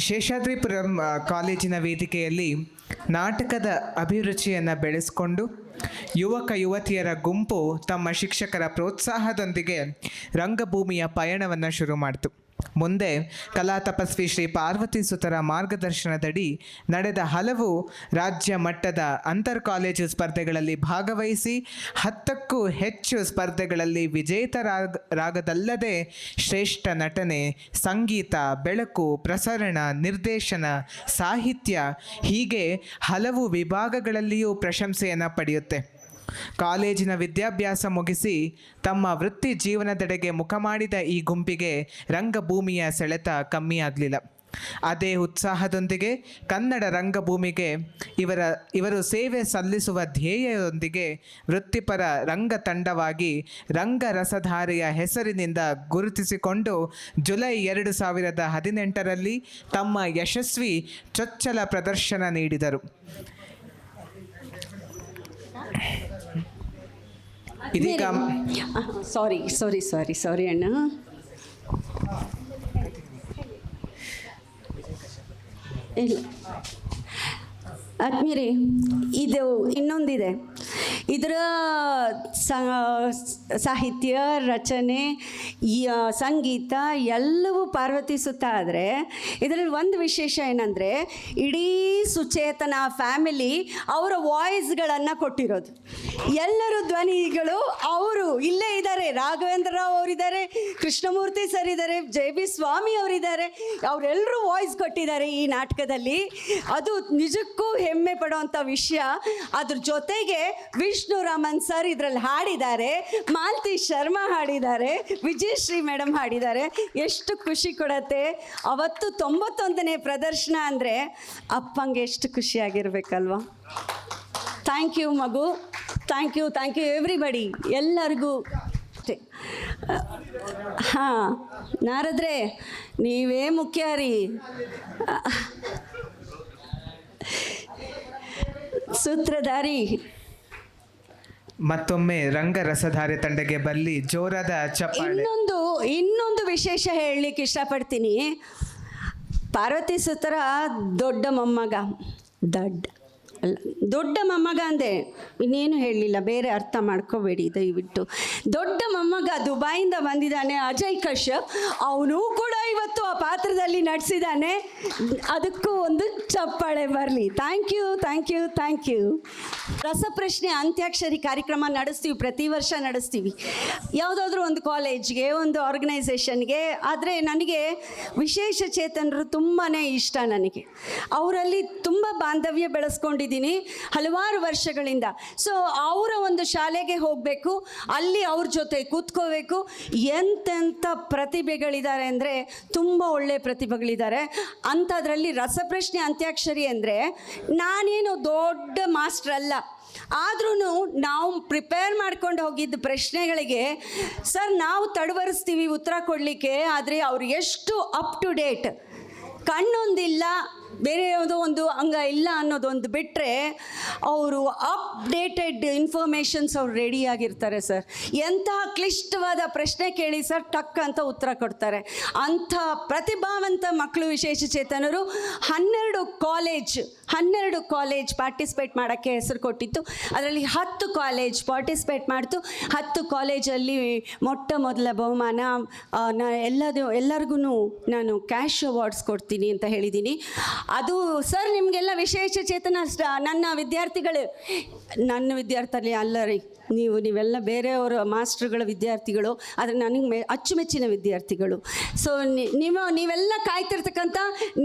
ಶೇಷಾದ್ರಿಪುರಂ ಕಾಲೇಜಿನ ವೇದಿಕೆಯಲ್ಲಿ ನಾಟಕದ ಅಭಿರುಚಿಯನ್ನು ಬೆಳೆಸಿಕೊಂಡು ಯುವಕ ಯುವತಿಯರ ಗುಂಪು ತಮ್ಮ ಶಿಕ್ಷಕರ ಪ್ರೋತ್ಸಾಹದೊಂದಿಗೆ ರಂಗಭೂಮಿಯ ಪಯಣವನ್ನು ಶುರು ಮಾಡಿತು. ಮುಂದೆ ಕಲಾ ತಪಸ್ವಿ ಶ್ರೀ ಪಾರ್ವತಿ ಸುತರ ಮಾರ್ಗದರ್ಶನದಡಿ ನಡೆದ ಹಲವು ರಾಜ್ಯ ಮಟ್ಟದ ಅಂತರ್ ಕಾಲೇಜು ಸ್ಪರ್ಧೆಗಳಲ್ಲಿ ಭಾಗವಹಿಸಿ 10ಕ್ಕೂ ಹೆಚ್ಚು ಸ್ಪರ್ಧೆಗಳಲ್ಲಿ ವಿಜೇತರಾಗದಲ್ಲದೆ ಶ್ರೇಷ್ಠ ನಟನೆ, ಸಂಗೀತ, ಬೆಳಕು, ಪ್ರಸರಣ, ನಿರ್ದೇಶನ, ಸಾಹಿತ್ಯ ಹೀಗೆ ಹಲವು ವಿಭಾಗಗಳಲ್ಲಿಯೂ ಪ್ರಶಂಸೆಯನ್ನು ಪಡೆಯುತ್ತೆ. ಕಾಲೇಜಿನ ವಿದ್ಯಾಭ್ಯಾಸ ಮುಗಿಸಿ ತಮ್ಮ ವೃತ್ತಿ ಜೀವನದೆಡೆಗೆ ಮುಖ ಮಾಡಿದ ಈ ಗುಂಪಿಗೆ ರಂಗಭೂಮಿಯ ಸೆಳೆತ ಕಮ್ಮಿಯಾಗಲಿಲ್ಲ. ಅದೇ ಉತ್ಸಾಹದೊಂದಿಗೆ ಕನ್ನಡ ರಂಗಭೂಮಿಗೆ ಇವರು ಸೇವೆ ಸಲ್ಲಿಸುವ ಧ್ಯೇಯದೊಂದಿಗೆ ವೃತ್ತಿಪರ ರಂಗ ತಂಡವಾಗಿ ರಂಗರಸಧಾರೆಯ ಹೆಸರಿನಿಂದ ಗುರುತಿಸಿಕೊಂಡು ಜುಲೈ 2018ರಲ್ಲಿ ತಮ್ಮ ಯಶಸ್ವಿ ಚೊಚ್ಚಲ ಪ್ರದರ್ಶನ ನೀಡಿದರು. ಇದೀಗ ಸಾರಿ ಅಣ್ಣ. ಇಲ್ಲ ಆತ್ಮೀಯರೇ, ಇದು ಇನ್ನೊಂದಿದೆ. ಇದರ ಸಾಹಿತ್ಯ ರಚನೆ, ಸಂಗೀತ ಎಲ್ಲವೂ ಪಾರ್ವತಿ ಸುತ್ತ. ಆದರೆ ಇದರಲ್ಲಿ ಒಂದು ವಿಶೇಷ ಏನಂದರೆ, ಇಡೀ ಸುಚೇತನ ಫ್ಯಾಮಿಲಿ ಅವರ ವಾಯ್ಸ್ಗಳನ್ನು ಕೊಟ್ಟಿರೋದು. ಎಲ್ಲರೂ ಧ್ವನಿಗಳು ಅವರು ಇಲ್ಲೇ ಇದ್ದಾರೆ. ರಾಘವೇಂದ್ರ ರಾವ್ ಅವರಿದ್ದಾರೆ, ಕೃಷ್ಣಮೂರ್ತಿ ಸರ್ ಇದ್ದಾರೆ, JB ಸ್ವಾಮಿ ಅವರಿದ್ದಾರೆ. ಅವರೆಲ್ಲರೂ ವಾಯ್ಸ್ ಕೊಟ್ಟಿದ್ದಾರೆ ಈ ನಾಟಕದಲ್ಲಿ. ಅದು ನಿಜಕ್ಕೂ ಹೆಮ್ಮೆ ಪಡುವಂಥ ವಿಷಯ. ಅದ್ರ ಜೊತೆಗೆ ವಿಷ್ಣು ರಾಮನ್ ಸರ್ ಇದರಲ್ಲಿ ಹಾಡಿದ್ದಾರೆ, ಮಾಲತಿ ಶರ್ಮಾ ಹಾಡಿದ್ದಾರೆ, ವಿಜಯಶ್ರೀ ಮೇಡಮ್ ಹಾಡಿದ್ದಾರೆ. ಎಷ್ಟು ಖುಷಿ ಕೊಡತ್ತೆ. ಅವತ್ತು 91ನೇ ಪ್ರದರ್ಶನ ಅಂದರೆ ಅಪ್ಪಂಗೆ ಎಷ್ಟು ಖುಷಿಯಾಗಿರ್ಬೇಕಲ್ವ. ಥ್ಯಾಂಕ್ ಯು ಮಗು. ಥ್ಯಾಂಕ್ ಯು ಎವ್ರಿಬಡಿ, ಎಲ್ಲರಿಗೂ ಅಷ್ಟೇ. ಹಾಂ, ನಾರದ್ರೆ ನೀವೇ ಮುಖ್ಯ ರೀ. ಸೂತ್ರಧಾರಿ ಮತ್ತೊಮ್ಮೆ ರಂಗರಸಧಾರೆ ತಂಡಕ್ಕೆ ಬರಲಿ ಜೋರಾದ ಚಪ್ಪಾಳೆ. ಇನ್ನೊಂದು ವಿಶೇಷ ಹೇಳಲಿಕ್ಕೆ ಇಷ್ಟಪಡ್ತೀನಿ. ಪಾರ್ವತಿ ಸುತರ ದೊಡ್ಡ ಮೊಮ್ಮಗ, ದೊಡ್ಡ ಮೊಮ್ಮಗ ಅಂದೆ, ಇನ್ನೇನು ಹೇಳಲಿಲ್ಲ, ಬೇರೆ ಅರ್ಥ ಮಾಡ್ಕೋಬೇಡಿ ದಯವಿಟ್ಟು. ದೊಡ್ಡ ಮೊಮ್ಮಗ ದುಬೈಯಿಂದ ಬಂದಿದ್ದಾನೆ, ಅಜಯ್ ಕಶ್ಯಪ್. ಅವನು ಕೂಡ ಇವತ್ತು ಆ ಪಾತ್ರದಲ್ಲಿ ನಟಿಸಿದ್ದಾನೆ. ಅದಕ್ಕೂ ಒಂದು ಚಪ್ಪಾಳೆ ಬರಲಿ. Thank you. ರಸಪ್ರಶ್ನೆ ಅಂತ್ಯಾಕ್ಷರಿ ಕಾರ್ಯಕ್ರಮ ನಡೆಸ್ತೀವಿ, ಪ್ರತಿ ವರ್ಷ ನಡೆಸ್ತೀವಿ, ಯಾವುದಾದ್ರೂ ಒಂದು ಕಾಲೇಜ್ಗೆ, ಒಂದು ಆರ್ಗನೈಸೇಷನ್ಗೆ. ಆದರೆ ನನಗೆ ವಿಶೇಷ ಚೇತನರು ತುಂಬಾ ಇಷ್ಟ. ನನಗೆ ಅವರಲ್ಲಿ ತುಂಬ ಬಾಂಧವ್ಯ ಬೆಳೆಸ್ಕೊಂಡಿದ್ದೀನಿ ಹಲವಾರು ವರ್ಷಗಳಿಂದ. ಸೊ ಅವರ ಒಂದು ಶಾಲೆಗೆ ಹೋಗಬೇಕು, ಅಲ್ಲಿ ಅವ್ರ ಜೊತೆ ಕೂತ್ಕೋಬೇಕು. ಎಂತೆಂಥ ಪ್ರತಿಭೆಗಳಿದ್ದಾರೆ ಅಂದರೆ ತುಂಬ ಒಳ್ಳೆಯ ಪ್ರತಿಭೆಗಳಿದ್ದಾರೆ. ಅಂಥದ್ರಲ್ಲಿ ರಸಪ್ರಶ್ನೆ ಅಂತ್ಯಾಕ್ಷರಿ ಅಂದರೆ ನಾನೇನು ದೊಡ್ಡ ಮಾಸ್ಟರ್ ಅಲ್ಲ, ಆದ್ರೂ ನಾವು ಪ್ರಿಪೇರ್ ಮಾಡ್ಕೊಂಡು ಹೋಗಿದ್ದ ಪ್ರಶ್ನೆಗಳಿಗೆ ಸರ್ ನಾವು ತಡವರಿಸ್ತೀವಿ ಉತ್ತರ ಕೊಡಲಿಕ್ಕೆ. ಆದರೆ ಅವ್ರು ಎಷ್ಟು ಅಪ್ ಟು ಡೇಟ್, ಕಣ್ಣೊಂದಿಲ್ಲ ಬೇರೆ ಯಾವುದೋ ಒಂದು ಅಂಗ ಇಲ್ಲ ಅನ್ನೋದೊಂದು ಬಿಟ್ಟರೆ ಅವರು ಅಪ್ಡೇಟೆಡ್ ಇನ್ಫಾರ್ಮೇಷನ್ಸ್ ಅವ್ರು ರೆಡಿಯಾಗಿರ್ತಾರೆ ಸರ್. ಎಂತಹ ಕ್ಲಿಷ್ಟವಾದ ಪ್ರಶ್ನೆ ಕೇಳಿ ಸರ್ ಟಕ್ ಅಂತ ಉತ್ತರ ಕೊಡ್ತಾರೆ. ಅಂಥ ಪ್ರತಿಭಾವಂತ ಮಕ್ಕಳು, ವಿಶೇಷ ಚೇತನರು 12 ಕಾಲೇಜ್ ಪಾರ್ಟಿಸಿಪೇಟ್ ಮಾಡೋಕ್ಕೆ ಹೆಸರು ಕೊಟ್ಟಿತ್ತು. ಅದರಲ್ಲಿ 10 ಕಾಲೇಜ್ ಪಾರ್ಟಿಸಿಪೇಟ್ ಮಾಡ್ತು. 10 ಕಾಲೇಜಲ್ಲಿ ಮೊಟ್ಟ ಮೊದಲ ಬಹುಮಾನ ಎಲ್ಲರಿಗೂ ನಾನು ಕ್ಯಾಶ್ ಅವಾರ್ಡ್ಸ್ ಕೊಡ್ತೀನಿ ಅಂತ ಹೇಳಿದ್ದೀನಿ. ಅದು ಸರ್ ನಿಮಗೆಲ್ಲ ವಿಶೇಷ ಚೇತನ ನನ್ನ ವಿದ್ಯಾರ್ಥಿ ಅಲ್ಲ ರೀ, ನೀವೆಲ್ಲ ಬೇರೆಯವರ ಮಾಸ್ಟರ್ಗಳ ವಿದ್ಯಾರ್ಥಿಗಳು, ಆದರೆ ನನಗೆ ಅಚ್ಚುಮೆಚ್ಚಿನ ವಿದ್ಯಾರ್ಥಿಗಳು. ಸೊ ನೀವೆಲ್ಲ ಕಾಯ್ತಿರ್ತಕ್ಕಂಥ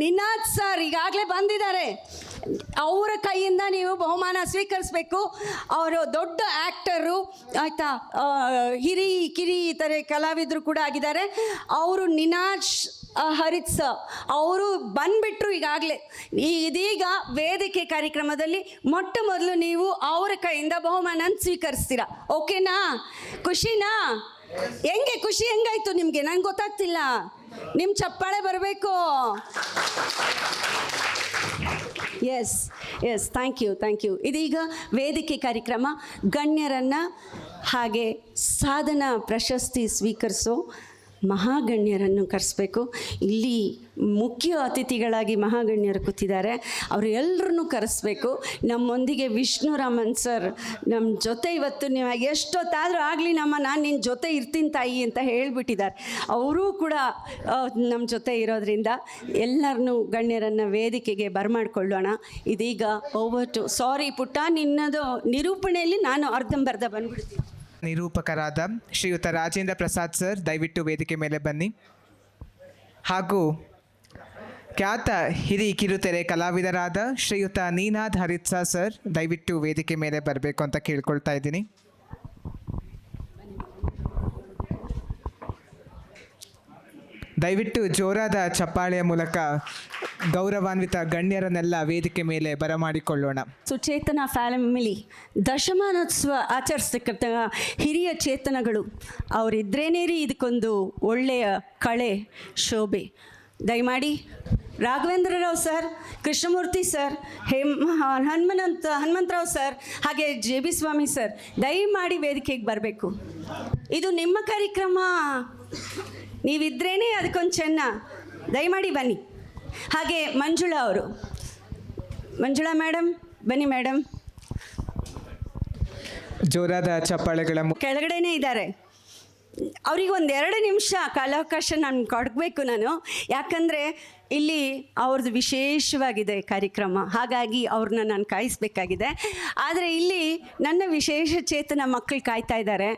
ನಿನಾದ್ ಸರ್ ಈಗಾಗಲೇ ಬಂದಿದ್ದಾರೆ. ಅವರ ಕೈಯಿಂದ ನೀವು ಬಹುಮಾನ ಸ್ವೀಕರಿಸಬೇಕು. ಅವರು ದೊಡ್ಡ ಆ್ಯಕ್ಟರು ಆಯಿತಾ, ಕಿರಿ ಈ ಥರ ಕಲಾವಿದರು ಕೂಡ ಆಗಿದ್ದಾರೆ. ಅವರು ನಿನಾದ್ ಹರಿತ್ ಸರ್ ಅವರು ಬಂದುಬಿಟ್ರು ಈಗಾಗಲೇ. ಇದೀಗ ವೇದಿಕೆ ಕಾರ್ಯಕ್ರಮದಲ್ಲಿ ಮೊಟ್ಟ ಮೊದಲು ನೀವು ಅವರ ಕೈಯಿಂದ ಬಹುಮಾನ ಸ್ವೀಕರಿಸ್ತೀರಾ. ಓಕೆನಾ? ಖುಷಿನಾ? ಖುಷಿ ಹೆಂಗಾಯ್ತು ನಿಮಗೆ? ನಂಗೆ ಗೊತ್ತಾಗ್ತಿಲ್ಲ. ನಿಮ್ಮ ಚಪ್ಪಾಳೆ ಬರಬೇಕು. Yes thank you. ಇದೀಗ ವೇದಿಕೆ ಕಾರ್ಯಕ್ರಮ ಗಣ್ಯರನ್ನು ಹಾಗೆ ಸಾಧನಾ ಪ್ರಶಸ್ತಿ ಸ್ವೀಕರಿಸೋ ಮಹಾಗಣ್ಯರನ್ನು ಕರೆಸ್ಬೇಕು. ಇಲ್ಲಿ ಮುಖ್ಯ ಅತಿಥಿಗಳಾಗಿ ಮಹಾಗಣ್ಯರು ಕೂತಿದ್ದಾರೆ, ಅವರು ಎಲ್ಲರನ್ನೂ ಕರೆಸ್ಬೇಕು. ನಮ್ಮೊಂದಿಗೆ ವಿಷ್ಣುರಾಮನ್ ಸರ್ ನಮ್ಮ ಜೊತೆ ಇವತ್ತು ನೀವು ಎಷ್ಟೊತ್ತಾದರೂ ಆಗಲಿ ನಾನು ನಿನ್ನ ಜೊತೆ ಇರ್ತೀನಿ ತಾಯಿ ಅಂತ ಹೇಳಿಬಿಟ್ಟಿದ್ದಾರೆ. ಅವರೂ ಕೂಡ ನಮ್ಮ ಜೊತೆ ಇರೋದ್ರಿಂದ ಎಲ್ಲರನ್ನೂ ಗಣ್ಯರನ್ನು ವೇದಿಕೆಗೆ ಬರಮಾಡ್ಕೊಳ್ಳೋಣ. ಇದೀಗ ಸಾರಿ ಪುಟ್ಟ, ನಿನ್ನದು ನಿರೂಪಣೆಯಲ್ಲಿ ನಾನು ಅರ್ಧಂಬರ್ಧ ಬಂದ್ಬಿಡ್ತೀನಿ. ನಿರೂಪಕರಾದ ಶ್ರೀಯುತ ರಾಜೇಂದ್ರ ಪ್ರಸಾದ್ ಸರ್ ದಯವಿಟ್ಟು ವೇದಿಕೆ ಮೇಲೆ ಬನ್ನಿ. ಹಾಗೂ ಖ್ಯಾತ ಹಿರಿಯ ಕಿರುತೆರೆ ಕಲಾವಿದರಾದ ಶ್ರೀಯುತ ನಿನಾದ್ ಹರಿತ್ ಸರ್ ದಯವಿಟ್ಟು ವೇದಿಕೆ ಮೇಲೆ ಬರಬೇಕು ಅಂತ ಕೇಳ್ಕೊಳ್ತಾ ಇದ್ದೀನಿ. ದಯವಿಟ್ಟು ಜೋರಾದ ಚಪ್ಪಾಳೆಯ ಮೂಲಕ ಗೌರವಾನ್ವಿತ ಗಣ್ಯರನ್ನೆಲ್ಲ ವೇದಿಕೆ ಮೇಲೆ ಬರಮಾಡಿಕೊಳ್ಳೋಣ. ಸುಚೇತನ ಫ್ಯಾಮಿಲಿ ದಶಮಾನೋತ್ಸವ ಆಚರಿಸ್ತಕ್ಕಂಥ ಹಿರಿಯ ಚೇತನಗಳು ಅವರಿದ್ರೇನೇ ರೀ ಇದಕ್ಕೊಂದು ಒಳ್ಳೆಯ ಕಳೆ ಶೋಭೆ. ದಯಮಾಡಿ Raghavendra Rao sir, Krishnamurthy sir, Hanumantha Rao sir, ಹಾಗೆ JB ಸ್ವಾಮಿ ಸರ್ ದಯಮಾಡಿ ವೇದಿಕೆಗೆ ಬರಬೇಕು. ಇದು ನಿಮ್ಮ ಕಾರ್ಯಕ್ರಮ, ನೀವಿದ್ರೇನೆ ಅದಕ್ಕೊಂದು ಚೆನ್ನ. ದಯಮಾಡಿ ಬನ್ನಿ. ಹಾಗೆ ಮಂಜುಳಾ ಮೇಡಮ್ ಬನ್ನಿ ಮೇಡಮ್. ಜೋರಾದ ಚಪ್ಪಾಳೆಗಳ ಕೆಳಗಡೆನೇ ಇದ್ದಾರೆ. ಅವ್ರಿಗೆ 2 ನಿಮಿಷ ಕಾಲಾವಕಾಶ ನಾನು ಕೊಡಬೇಕು ಯಾಕಂದರೆ ಇಲ್ಲಿ ಅವ್ರದ್ದು ವಿಶೇಷವಾಗಿದೆ ಕಾರ್ಯಕ್ರಮ, ಹಾಗಾಗಿ ಅವ್ರನ್ನ ನಾನು ಕಾಯಿಸ್ಬೇಕಾಗಿದೆ. ಆದರೆ ಇಲ್ಲಿ ನನ್ನ ವಿಶೇಷ ಚೇತನ ಮಕ್ಕಳು ಕಾಯ್ತಾ ಇದ್ದಾರೆ.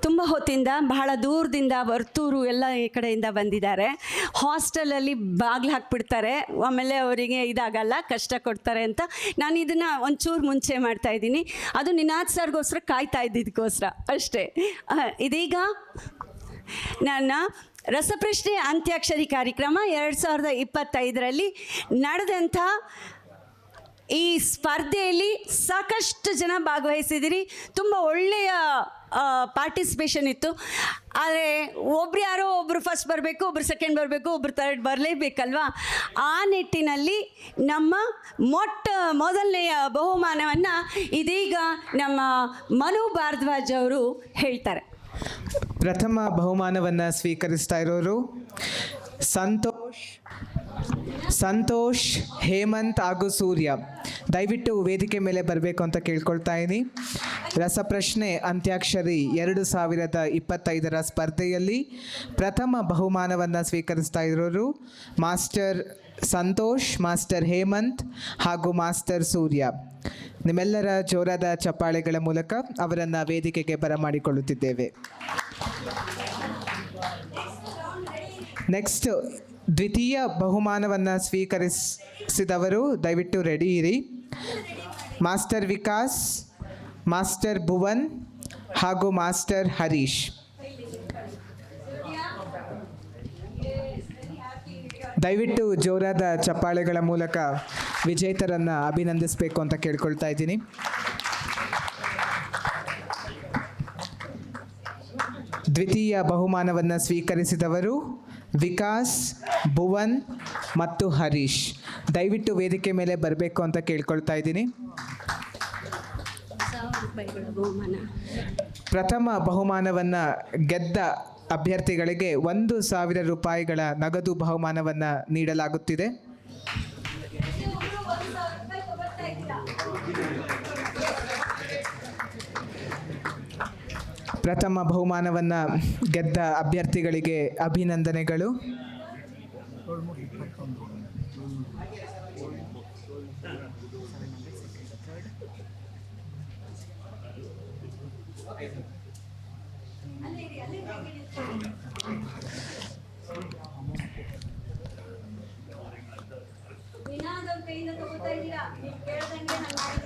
ತುಂಬ ಹೊತ್ತಿಂದ, ಬಹಳ ದೂರದಿಂದ, ವರ್ತೂರು ಎಲ್ಲ ಈ ಕಡೆಯಿಂದ ಬಂದಿದ್ದಾರೆ. ಹಾಸ್ಟೆಲಲ್ಲಿ ಬಾಗಿಲು ಹಾಕ್ಬಿಡ್ತಾರೆ, ಆಮೇಲೆ ಅವರಿಗೆ ಇದಾಗಲ್ಲ, ಕಷ್ಟ ಕೊಡ್ತಾರೆ ಅಂತ ನಾನು ಇದನ್ನು ಒಂಚೂರು ಮುಂಚೆ ಮಾಡ್ತಾಯಿದ್ದೀನಿ. ಅದು ನಿನಾದ್ ಸರ್ಗೋಸ್ಕರ ಕಾಯ್ತಾ ಇದ್ದಿದ್ದಕ್ಕೋಸ್ಕರ ಅಷ್ಟೇ. ಇದೀಗ ನನ್ನ ರಸಪ್ರಶ್ನೆ ಅಂತ್ಯಾಕ್ಷರಿ ಕಾರ್ಯಕ್ರಮ 2025ರಲ್ಲಿ ನಡೆದಂಥ ಈ ಸ್ಪರ್ಧೆಯಲ್ಲಿ ಸಾಕಷ್ಟು ಜನ ಭಾಗವಹಿಸಿದಿರಿ. ತುಂಬ ಒಳ್ಳೆಯ ಪಾರ್ಟಿಸಿಪೇಷನ್ ಇತ್ತು. ಆದರೆ ಯಾರೋ ಒಬ್ಬರು ಫಸ್ಟ್ ಬರಬೇಕು, ಒಬ್ಬರು ಸೆಕೆಂಡ್ ಬರಬೇಕು, ಒಬ್ಬರು ಥರ್ಡ್ ಬರಲೇಬೇಕಲ್ವಾ? ಆ ನಿಟ್ಟಿನಲ್ಲಿ ನಮ್ಮ ಮೊದಲನೆಯ ಬಹುಮಾನವನ್ನು ಇದೀಗ ನಮ್ಮ ಮನು ಭಾರದ್ವಾಜ್ ಅವರು ಹೇಳ್ತಾರೆ. ಪ್ರಥಮ ಬಹುಮಾನವನ್ನು ಸ್ವೀಕರಿಸ್ತಾ ಇರೋರು ಸಂತೋಷ್, ಹೇಮಂತ್ ಹಾಗೂ ಸೂರ್ಯ. ದಯವಿಟ್ಟು ವೇದಿಕೆ ಮೇಲೆ ಬರಬೇಕು ಅಂತ ಕೇಳ್ಕೊಳ್ತಾ ಇದ್ದೀನಿ. ರಸಪ್ರಶ್ನೆ ಅಂತ್ಯಾಕ್ಷರಿ 2025 ಸ್ಪರ್ಧೆಯಲ್ಲಿ ಪ್ರಥಮ ಬಹುಮಾನವನ್ನು ಸ್ವೀಕರಿಸ್ತಾ ಇರೋರು ಮಾಸ್ಟರ್ ಸಂತೋಷ್, ಮಾಸ್ಟರ್ ಹೇಮಂತ್ ಹಾಗೂ ಮಾಸ್ಟರ್ ಸೂರ್ಯ. ನಿಮ್ಮೆಲ್ಲರ ಜೋರಾದ ಚಪ್ಪಾಳೆಗಳ ಮೂಲಕ ಅವರನ್ನು ವೇದಿಕೆಗೆ ಬರಮಾಡಿಕೊಳ್ಳುತ್ತಿದ್ದೇವೆ. ನೆಕ್ಸ್ಟ್ ದ್ವಿತೀಯ ಬಹುಮಾನವನ್ನು ಸ್ವೀಕರಿಸಿದವರು ದಯವಿಟ್ಟು ರೆಡಿ ಇರಿ. ಮಾಸ್ಟರ್ ವಿಕಾಸ್, ಮಾಸ್ಟರ್ ಭುವನ್ ಹಾಗೂ ಮಾಸ್ಟರ್ ಹರೀಶ್. ದಯವಿಟ್ಟು ಜೋರಾದ ಚಪ್ಪಾಳೆಗಳ ಮೂಲಕ ವಿಜೇತರನ್ನು ಅಭಿನಂದಿಸಬೇಕು ಅಂತ ಕೇಳ್ಕೊಳ್ತಾ ಇದ್ದೀನಿ. ದ್ವಿತೀಯ ಬಹುಮಾನವನ್ನು ಸ್ವೀಕರಿಸಿದವರು ವಿಕಾಸ್, ಭುವನ್ ಮತ್ತು ಹರೀಶ್. ದಯವಿಟ್ಟು ವೇದಿಕೆ ಮೇಲೆ ಬರಬೇಕು ಅಂತ ಕೇಳ್ಕೊಳ್ತಾ ಇದ್ದೀನಿ. ಪ್ರಥಮ ಬಹುಮಾನವನ್ನು ಗೆದ್ದ ಅಭ್ಯರ್ಥಿಗಳಿಗೆ 1,000 ರೂಪಾಯಿಗಳ ನಗದು ಬಹುಮಾನವನ್ನು ನೀಡಲಾಗುತ್ತಿದೆ. ಪ್ರಥಮ ಬಹುಮಾನವನ್ನು ಗೆದ್ದ ಅಭ್ಯರ್ಥಿಗಳಿಗೆ ಅಭಿನಂದನೆಗಳು.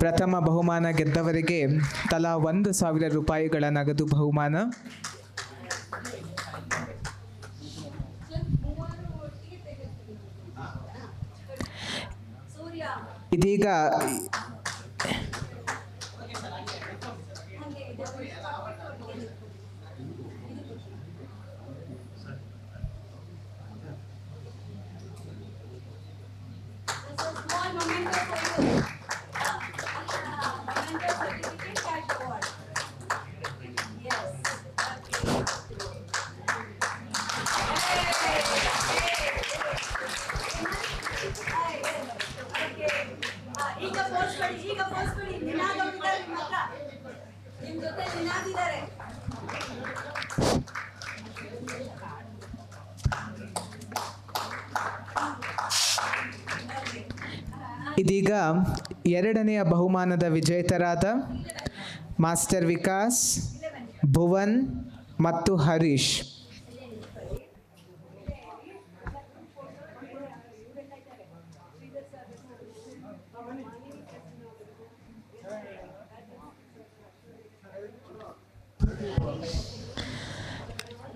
ಪ್ರಥಮ ಬಹುಮಾನ ಗೆದ್ದವರಿಗೆ ತಲಾ 1,000 ರೂಪಾಯಿಗಳ ನಗದು ಬಹುಮಾನ. ಇದೀಗ ಇದೀಗ ಎರಡನೆಯ ಬಹುಮಾನದ ವಿಜೇತರಾದ ಮಾಸ್ಟರ್ ವಿಕಾಸ್, ಭುವನ್ ಮತ್ತು ಹರೀಶ್.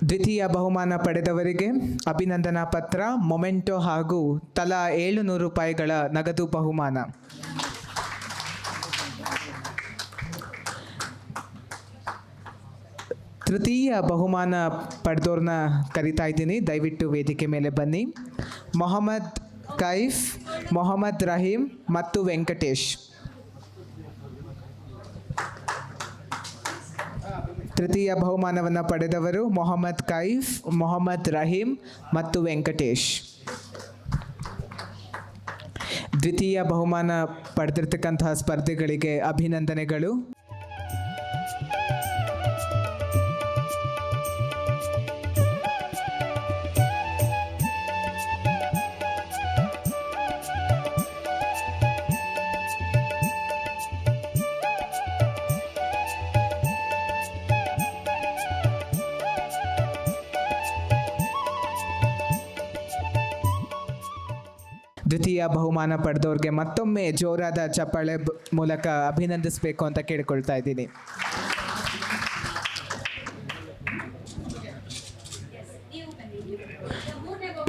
ದ್ವಿತೀಯ ಬಹುಮಾನ ಪಡೆದವರಿಗೆ ಅಭಿನಂದನಾ ಪತ್ರ, ಮೊಮೆಂಟೊ ಹಾಗೂ ತಲಾ 700 ರೂಪಾಯಿಗಳ ನಗದು ಬಹುಮಾನ. ತೃತೀಯ ಬಹುಮಾನ ಪಡೆದವ್ರನ್ನ ಕರಿತಾ ಇದ್ದೀನಿ, ದಯವಿಟ್ಟು ವೇದಿಕೆ ಮೇಲೆ ಬನ್ನಿ. ಮೊಹಮ್ಮದ್ ಕೈಫ್, ಮೊಹಮ್ಮದ್ ರಹೀಮ್ ಮತ್ತು ವೆಂಕಟೇಶ್. ತೃತೀಯ ಬಹುಮಾನವನ್ನು ಪಡೆದವರು ಮೊಹಮ್ಮದ್ ಕೈಫ್, ಮೊಹಮ್ಮದ್ ರಹೀಮ್ ಮತ್ತು ವೆಂಕಟೇಶ್. ದ್ವಿತೀಯ ಬಹುಮಾನ ಪಡೆದಿರ್ತಕ್ಕಂತಹ ಸ್ಪರ್ಧಿಗಳಿಗೆ ಅಭಿನಂದನೆಗಳು. ದ್ವಿತೀಯ ಬಹುಮಾನ ಪಡೆದವ್ರಿಗೆ ಮತ್ತೊಮ್ಮೆ ಜೋರಾದ ಚಪ್ಪಾಳೆ ಮೂಲಕ ಅಭಿನಂದಿಸಬೇಕು ಅಂತ ಕೇಳಿಕೊಳ್ತಾ ಇದ್ದೀನಿ.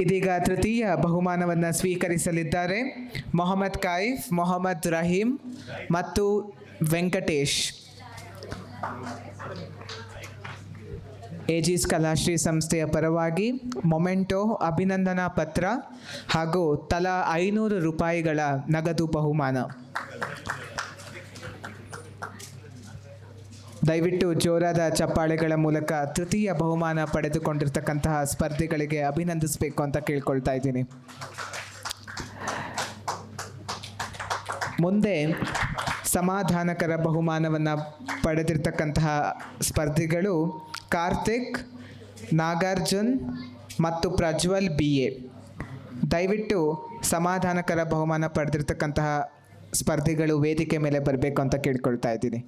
ಇದೀಗ ತೃತೀಯ ಬಹುಮಾನವನ್ನು ಸ್ವೀಕರಿಸಲಿದ್ದಾರೆ ಮೊಹಮ್ಮದ್ ಕೈಫ್, ಮೊಹಮ್ಮದ್ ರಹೀಂ ಮತ್ತು ವೆಂಕಟೇಶ್. ಏಜಿಸ್ ಕಲಾಶ್ರೀ ಸಂಸ್ಥೆಯ ಪರವಾಗಿ ಮೊಮೆಂಟೋ, ಅಭಿನಂದನಾ ಪತ್ರ ಹಾಗೂ ತಲಾ 500 ರೂಪಾಯಿಗಳ ನಗದು ಬಹುಮಾನ. ದಯವಿಟ್ಟು ಜೋರಾದ ಚಪ್ಪಾಳೆಗಳ ಮೂಲಕ ತೃತೀಯ ಬಹುಮಾನ ಪಡೆದುಕೊಂಡಿರ್ತಕ್ಕಂತಹ ಸ್ಪರ್ಧಿಗಳಿಗೆ ಅಭಿನಂದಿಸಬೇಕು ಅಂತ ಕೇಳ್ಕೊಳ್ತಾ ಇದ್ದೀನಿ. ಮುಂದೆ ಸಮಾಧಾನಕರ ಬಹುಮಾನವನ್ನು ಪಡೆದಿರ್ತಕ್ಕಂತಹ ಸ್ಪರ್ಧಿಗಳು ಕಾರ್ತಿಕ್, ನಾಗಾರ್ಜುನ್ ಮತ್ತು ಪ್ರಜ್ವಲ್ BA. ದಯವಿಟ್ಟು ಸಮಾಧಾನಕರ ಬಹುಮಾನ ಪಡೆದಿರ್ತಕ್ಕಂತಹ ಸ್ಪರ್ಧಿಗಳು ವೇದಿಕೆ ಮೇಲೆ ಬರಬೇಕು ಅಂತ ಕೇಳ್ಕೊಳ್ತಾ ಇದ್ದೀನಿ.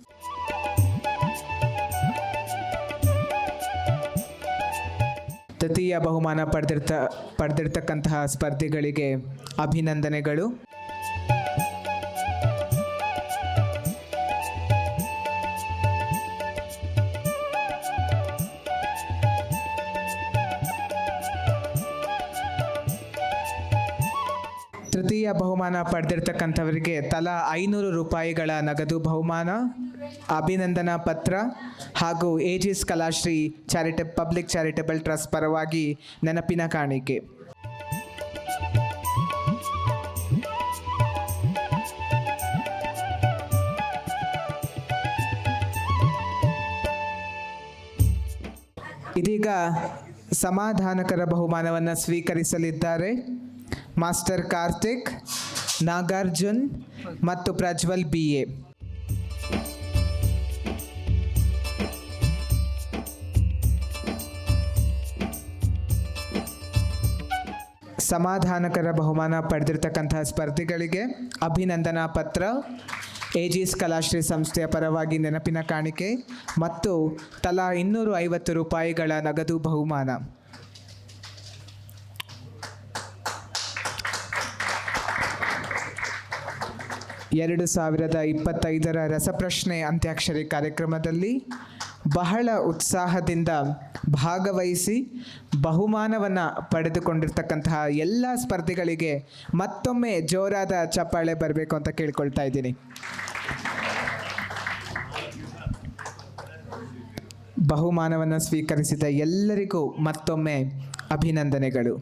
ತೃತೀಯ ಬಹುಮಾನ ಪಡೆದಿರ್ತಕ್ಕಂತಹ ಸ್ಪರ್ಧಿಗಳಿಗೆ ಅಭಿನಂದನೆಗಳು. ತೃತೀಯ ಬಹುಮಾನ ಪಡೆದಿರ್ತಕ್ಕಂಥವರಿಗೆ ತಲಾ 500 ರೂಪಾಯಿಗಳ ನಗದು ಬಹುಮಾನ, ಅಭಿನಂದನಾ ಪತ್ರ ಹಾಗೂ ಏಜಿಸ್ ಕಲಾಶ್ರೀ ಪಬ್ಲಿಕ್ ಚಾರಿಟಬಲ್ ಟ್ರಸ್ಟ್ ಪರವಾಗಿ ನೆನಪಿನ ಕಾಣಿಕೆ. ಇದೀಗ ಸಮಾಧಾನಕರ ಬಹುಮಾನವನ್ನು ಸ್ವೀಕರಿಸಲಿದ್ದಾರೆ ಮಾಸ್ಟರ್ ಕಾರ್ತಿಕ್, ನಾಗಾರ್ಜುನ್ ಮತ್ತು ಪ್ರಜ್ವಲ್ BA. ಸಮಾಧಾನಕರ ಬಹುಮಾನ ಪಡೆದಿರ್ತಕ್ಕಂತಹ ಸ್ಪರ್ಧಿಗಳಿಗೆ ಅಭಿನಂದನಾ ಪತ್ರ, ಏಜಿಸ್ ಕಲಾಶ್ರೀ ಸಂಸ್ಥೆಯ ಪರವಾಗಿ ನೆನಪಿನ ಕಾಣಿಕೆ ಮತ್ತು ತಲಾ 250 ರೂಪಾಯಿಗಳ ನಗದು ಬಹುಮಾನ. ಎರಡು 2025 ರಸಪ್ರಶ್ನೆ ಅಂತ್ಯಾಕ್ಷರಿ ಕಾರ್ಯಕ್ರಮದಲ್ಲಿ ಬಹಳ ಉತ್ಸಾಹದಿಂದ ಭಾಗವಹಿಸಿ ಬಹುಮಾನವನ್ನು ಪಡೆದುಕೊಂಡಿರ್ತಕ್ಕಂತಹ ಎಲ್ಲ ಸ್ಪರ್ಧಿಗಳಿಗೆ ಮತ್ತೊಮ್ಮೆ ಜೋರಾದ ಚಪ್ಪಾಳೆ ಬರಬೇಕು ಅಂತ ಕೇಳ್ಕೊಳ್ತಾ ಇದ್ದೀನಿ. ಬಹುಮಾನವನ್ನು ಸ್ವೀಕರಿಸಿದ ಎಲ್ಲರಿಗೂ ಮತ್ತೊಮ್ಮೆ ಅಭಿನಂದನೆಗಳು.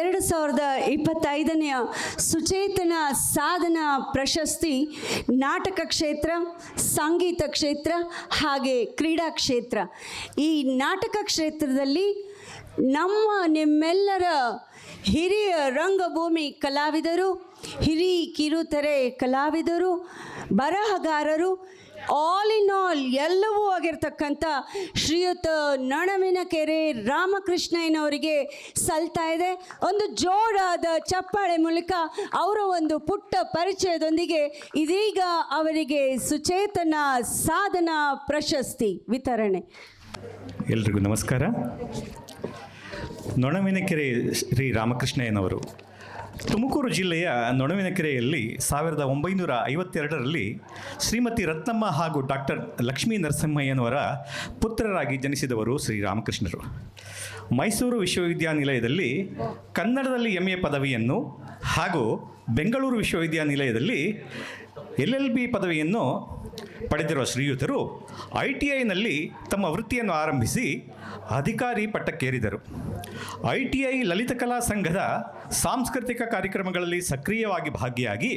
ಎರಡು 2025ನೇ ಸುಚೇತನ ಸಾಧನಾ ಪ್ರಶಸ್ತಿ ನಾಟಕ ಕ್ಷೇತ್ರ, ಸಂಗೀತ ಕ್ಷೇತ್ರ ಹಾಗೆ ಕ್ರೀಡಾ ಕ್ಷೇತ್ರ. ಈ ನಾಟಕ ಕ್ಷೇತ್ರದಲ್ಲಿ ನಿಮ್ಮೆಲ್ಲರ ಹಿರಿಯ ರಂಗಭೂಮಿ ಕಲಾವಿದರು, ಹಿರಿಯ ಕಿರುತೆರೆ ಕಲಾವಿದರು, ಬರಹಗಾರರು, ಆಲ್ ಇನ್ ಆಲ್ ಎಲ್ಲವೂ ಆಗಿರ್ತಕ್ಕಂಥ ಶ್ರೀಯುತ ನೊಣವಿನಕೆರೆ ರಾಮಕೃಷ್ಣಯ್ಯನವರಿಗೆ ಸಲ್ತಾ ಇದೆ. ಒಂದು ಜೋರಾದ ಚಪ್ಪಾಳೆ ಮೂಲಕ ಅವರ ಒಂದು ಪುಟ್ಟ ಪರಿಚಯದೊಂದಿಗೆ ಇದೀಗ ಅವರಿಗೆ ಸುಚೇತನ ಸಾಧನಾ ಪ್ರಶಸ್ತಿ ವಿತರಣೆ. ಎಲ್ರಿಗೂ ನಮಸ್ಕಾರ. ನೊಣವಿನಕೆರೆ ಶ್ರೀ ರಾಮಕೃಷ್ಣಯ್ಯನವರು ತುಮಕೂರು ಜಿಲ್ಲೆಯ ನೊಣವಿನಕೆರೆಯಲ್ಲಿ 1952ರಲ್ಲಿ ಶ್ರೀಮತಿ ರತ್ನಮ್ಮ ಹಾಗೂ ಡಾಕ್ಟರ್ ಲಕ್ಷ್ಮೀ ನರಸಿಂಹಯ್ಯನವರ ಪುತ್ರರಾಗಿ ಜನಿಸಿದವರು ಶ್ರೀರಾಮಕೃಷ್ಣರು. ಮೈಸೂರು ವಿಶ್ವವಿದ್ಯಾನಿಲಯದಲ್ಲಿ ಕನ್ನಡದಲ್ಲಿ MA ಪದವಿಯನ್ನು ಹಾಗೂ ಬೆಂಗಳೂರು ವಿಶ್ವವಿದ್ಯಾನಿಲಯದಲ್ಲಿ LLB ಪದವಿಯನ್ನು ಪಡೆದಿರುವ ಶ್ರೀಯುತರು ITIನಲ್ಲಿ ತಮ್ಮ ವೃತ್ತಿಯನ್ನು ಆರಂಭಿಸಿ ಅಧಿಕಾರಿ ಪಟ್ಟಕ್ಕೇರಿದರು. ITI ಲಲಿತಕಲಾ ಸಂಘದ ಸಾಂಸ್ಕೃತಿಕ ಕಾರ್ಯಕ್ರಮಗಳಲ್ಲಿ ಸಕ್ರಿಯವಾಗಿ ಭಾಗಿಯಾಗಿ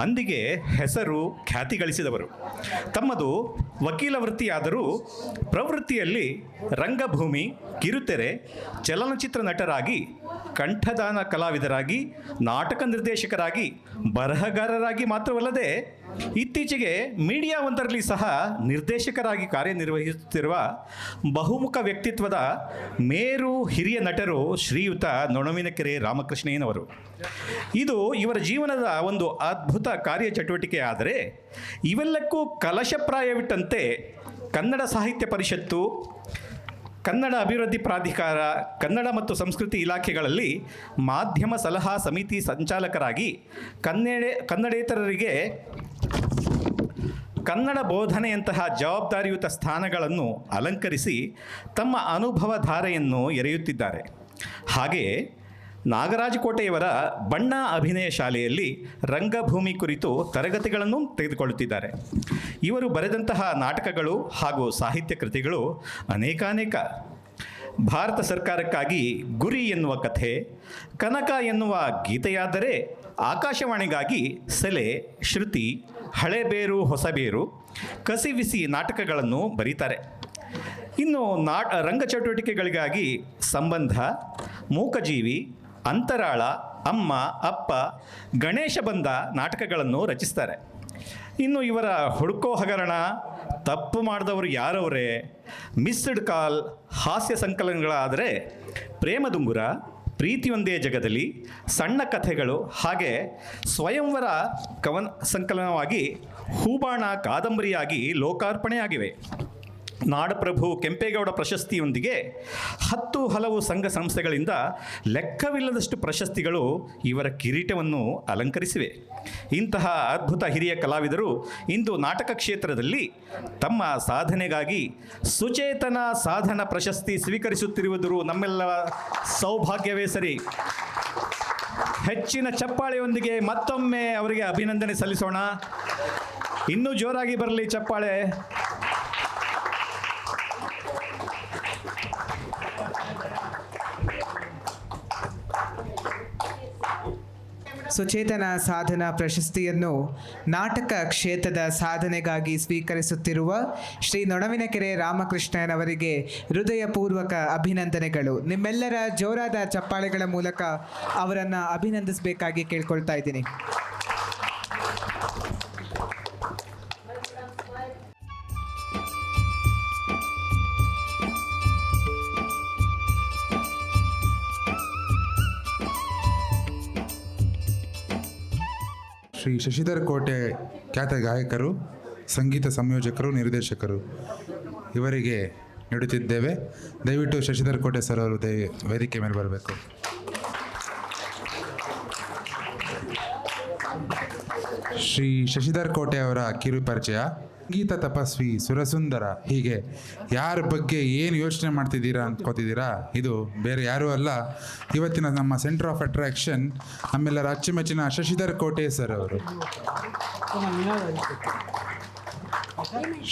ಅಂದಿಗೆ ಹೆಸರು ಖ್ಯಾತಿ ಗಳಿಸಿದವರು. ತಮ್ಮದು ವಕೀಲ ವೃತ್ತಿಯಾದರೂ ಪ್ರವೃತ್ತಿಯಲ್ಲಿ ರಂಗಭೂಮಿ, ಕಿರುತೆರೆ, ಚಲನಚಿತ್ರ ನಟರಾಗಿ, ಕಂಠದಾನ ಕಲಾವಿದರಾಗಿ, ನಾಟಕ ನಿರ್ದೇಶಕರಾಗಿ, ಬರಹಗಾರರಾಗಿ ಮಾತ್ರವಲ್ಲದೆ ಇತ್ತೀಚೆಗೆ ಮೀಡಿಯಾ ಒಂದರಲ್ಲಿ ಸಹ ನಿರ್ದೇಶಕರಾಗಿ ಕಾರ್ಯನಿರ್ವಹಿಸುತ್ತಿರುವ ಬಹುಮುಖ ವ್ಯಕ್ತಿತ್ವದ ಮೇರು ಹಿರಿಯ ನಟರು ಶ್ರೀಯುತ ನೊಣವಿನಕೆರೆ ರಾಮಕೃಷ್ಣಯ್ಯನವರು. ಇದು ಇವರ ಜೀವನದ ಒಂದು ಅದ್ಭುತ ಕಾರ್ಯಚಟುವಟಿಕೆ. ಆದರೆ ಇವೆಲ್ಲಕ್ಕೂ ಕಲಶಪ್ರಾಯವಿಟ್ಟಂತೆ ಕನ್ನಡ ಸಾಹಿತ್ಯ ಪರಿಷತ್ತು, ಕನ್ನಡ ಅಭಿವೃದ್ಧಿ ಪ್ರಾಧಿಕಾರ, ಕನ್ನಡ ಮತ್ತು ಸಂಸ್ಕೃತಿ ಇಲಾಖೆಗಳಲ್ಲಿ ಮಾಧ್ಯಮ ಸಲಹಾ ಸಮಿತಿ ಸಂಚಾಲಕರಾಗಿ ಕನ್ನಡೇತರರಿಗೆ ಕನ್ನಡ ಬೋಧನೆಯಂತಹ ಜವಾಬ್ದಾರಿಯುತ ಸ್ಥಾನಗಳನ್ನು ಅಲಂಕರಿಸಿ ತಮ್ಮ ಅನುಭವ ಧಾರೆಯನ್ನು ಎರೆಯುತ್ತಿದ್ದಾರೆ. ಹಾಗೆಯೇ ನಾಗರಾಜ ಕೋಟೆಯವರ ಬಣ್ಣ ಅಭಿನಯ ಶಾಲೆಯಲ್ಲಿ ರಂಗಭೂಮಿ ಕುರಿತು ತರಗತಿಗಳನ್ನು ತೆಗೆದುಕೊಳ್ಳುತ್ತಿದ್ದಾರೆ. ಇವರು ಬರೆದಂತಹ ನಾಟಕಗಳು ಹಾಗೂ ಸಾಹಿತ್ಯ ಕೃತಿಗಳು ಅನೇಕಾನೇಕ. ಭಾರತ ಸರ್ಕಾರಕ್ಕಾಗಿ ಗುರಿ ಎನ್ನುವ ಕಥೆ, ಕನಕ ಎನ್ನುವ ಗೀತೆಯಾದರೆ ಆಕಾಶವಾಣಿಗಾಗಿ ಸೆಲೆ, ಶ್ರುತಿ, ಹಳೆಬೇರು ಹೊಸಬೇರು, ಕಸಿವಿಸಿ ನಾಟಕಗಳನ್ನು ಬರೀತಾರೆ. ಇನ್ನು ರಂಗಚಟುವಟಿಕೆಗಳಿಗಾಗಿ ಸಂಬಂಧ, ಮೂಕಜೀವಿ, ಅಂತರಾಳ, ಅಮ್ಮ ಅಪ್ಪ, ಗಣೇಶ ಬಂದ ನಾಟಕಗಳನ್ನು ರಚಿಸ್ತಾರೆ. ಇನ್ನು ಇವರ ಹುಡುಕೋ ಹಗರಣ, ತಪ್ಪು ಮಾಡಿದವರು ಯಾರವರೇ, ಮಿಸ್ಡ್ ಕಾಲ್, ಹಾಸ್ಯ ಸಂಕಲನಗಳಾದರೆ ಪ್ರೇಮದುಂಗುರ, ಪ್ರೀತಿಯೊಂದೇ ಜಗದಲ್ಲಿ, ಸಣ್ಣ ಕಥೆಗಳು, ಹಾಗೆ ಸ್ವಯಂವರ ಕವನ ಸಂಕಲನವಾಗಿ ಹೂಬಾಣ ಕಾದಂಬರಿಯಾಗಿ ಲೋಕಾರ್ಪಣೆಯಾಗಿವೆ. ನಾಡಪ್ರಭು ಕೆಂಪೇಗೌಡ ಪ್ರಶಸ್ತಿಯೊಂದಿಗೆ 10 ಹಲವು ಸಂಘ ಸಂಸ್ಥೆಗಳಿಂದ ಲೆಕ್ಕವಿಲ್ಲದಷ್ಟು ಪ್ರಶಸ್ತಿಗಳು ಇವರ ಕಿರೀಟವನ್ನು ಅಲಂಕರಿಸಿವೆ. ಇಂತಹ ಅದ್ಭುತ ಹಿರಿಯ ಕಲಾವಿದರು ಇಂದು ನಾಟಕ ಕ್ಷೇತ್ರದಲ್ಲಿ ತಮ್ಮ ಸಾಧನೆಗಾಗಿ ಸುಚೇತನ ಸಾಧನ ಪ್ರಶಸ್ತಿ ಸ್ವೀಕರಿಸುತ್ತಿರುವುದು ನಮ್ಮೆಲ್ಲ ಸೌಭಾಗ್ಯವೇ ಸರಿ. ಹೆಚ್ಚಿನ ಚಪ್ಪಾಳೆಯೊಂದಿಗೆ ಮತ್ತೊಮ್ಮೆ ಅವರಿಗೆ ಅಭಿನಂದನೆ ಸಲ್ಲಿಸೋಣ. ಇನ್ನೂ ಜೋರಾಗಿ ಬರಲಿ ಚಪ್ಪಾಳೆ. ಸುಚೇತನ ಸಾಧನಾ ಪ್ರಶಸ್ತಿಯನ್ನು ನಾಟಕ ಕ್ಷೇತ್ರದ ಸಾಧನೆಗಾಗಿ ಸ್ವೀಕರಿಸುತ್ತಿರುವ ಶ್ರೀ ನೊಣವಿನಕೆರೆ ರಾಮಕೃಷ್ಣನವರಿಗೆ ಹೃದಯಪೂರ್ವಕ ಅಭಿನಂದನೆಗಳು. ನಿಮ್ಮೆಲ್ಲರ ಜೋರಾದ ಚಪ್ಪಾಳೆಗಳ ಮೂಲಕ ಅವರನ್ನು ಅಭಿನಂದಿಸಬೇಕಾಗಿ ಕೇಳ್ಕೊಳ್ತಾ ಇದ್ದೀನಿ. ಶ್ರೀ ಶಶಿಧರ್ ಕೋಟೆ ಖ್ಯಾತ ಗಾಯಕರು, ಸಂಗೀತ ಸಂಯೋಜಕರು, ನಿರ್ದೇಶಕರು, ಇವರಿಗೆ ನೀಡುತ್ತಿದ್ದೇವೆ. ದಯವಿಟ್ಟು ಶಶಿಧರ್ ಕೋಟೆ ಸರ್ ಅವರು ವೇದಿಕೆ ಮೇಲೆ ಬರಬೇಕು. ಶ್ರೀ ಶಶಿಧರ್ ಕೋಟೆ ಅವರ ಕಿರು ಪರಿಚಯ. ಸಂಗೀತ ತಪಸ್ವಿ, ಸುರಸುಂದರ, ಹೀಗೆ ಯಾರ ಬಗ್ಗೆ ಏನು ಯೋಚನೆ ಮಾಡ್ತಿದ್ದೀರಾ ಅಂದ್ಕೋತಿದ್ದೀರಾ, ಇದು ಬೇರೆ ಯಾರೂ ಅಲ್ಲ, ಇವತ್ತಿನ ನಮ್ಮ ಸೆಂಟರ್ ಆಫ್ ಅಟ್ರಾಕ್ಷನ್, ನಮ್ಮೆಲ್ಲರ ಅಚ್ಚುಮೆಚ್ಚಿನ ಶಶಿಧರ್ ಕೋಟೆ ಸರ್ ಅವರು.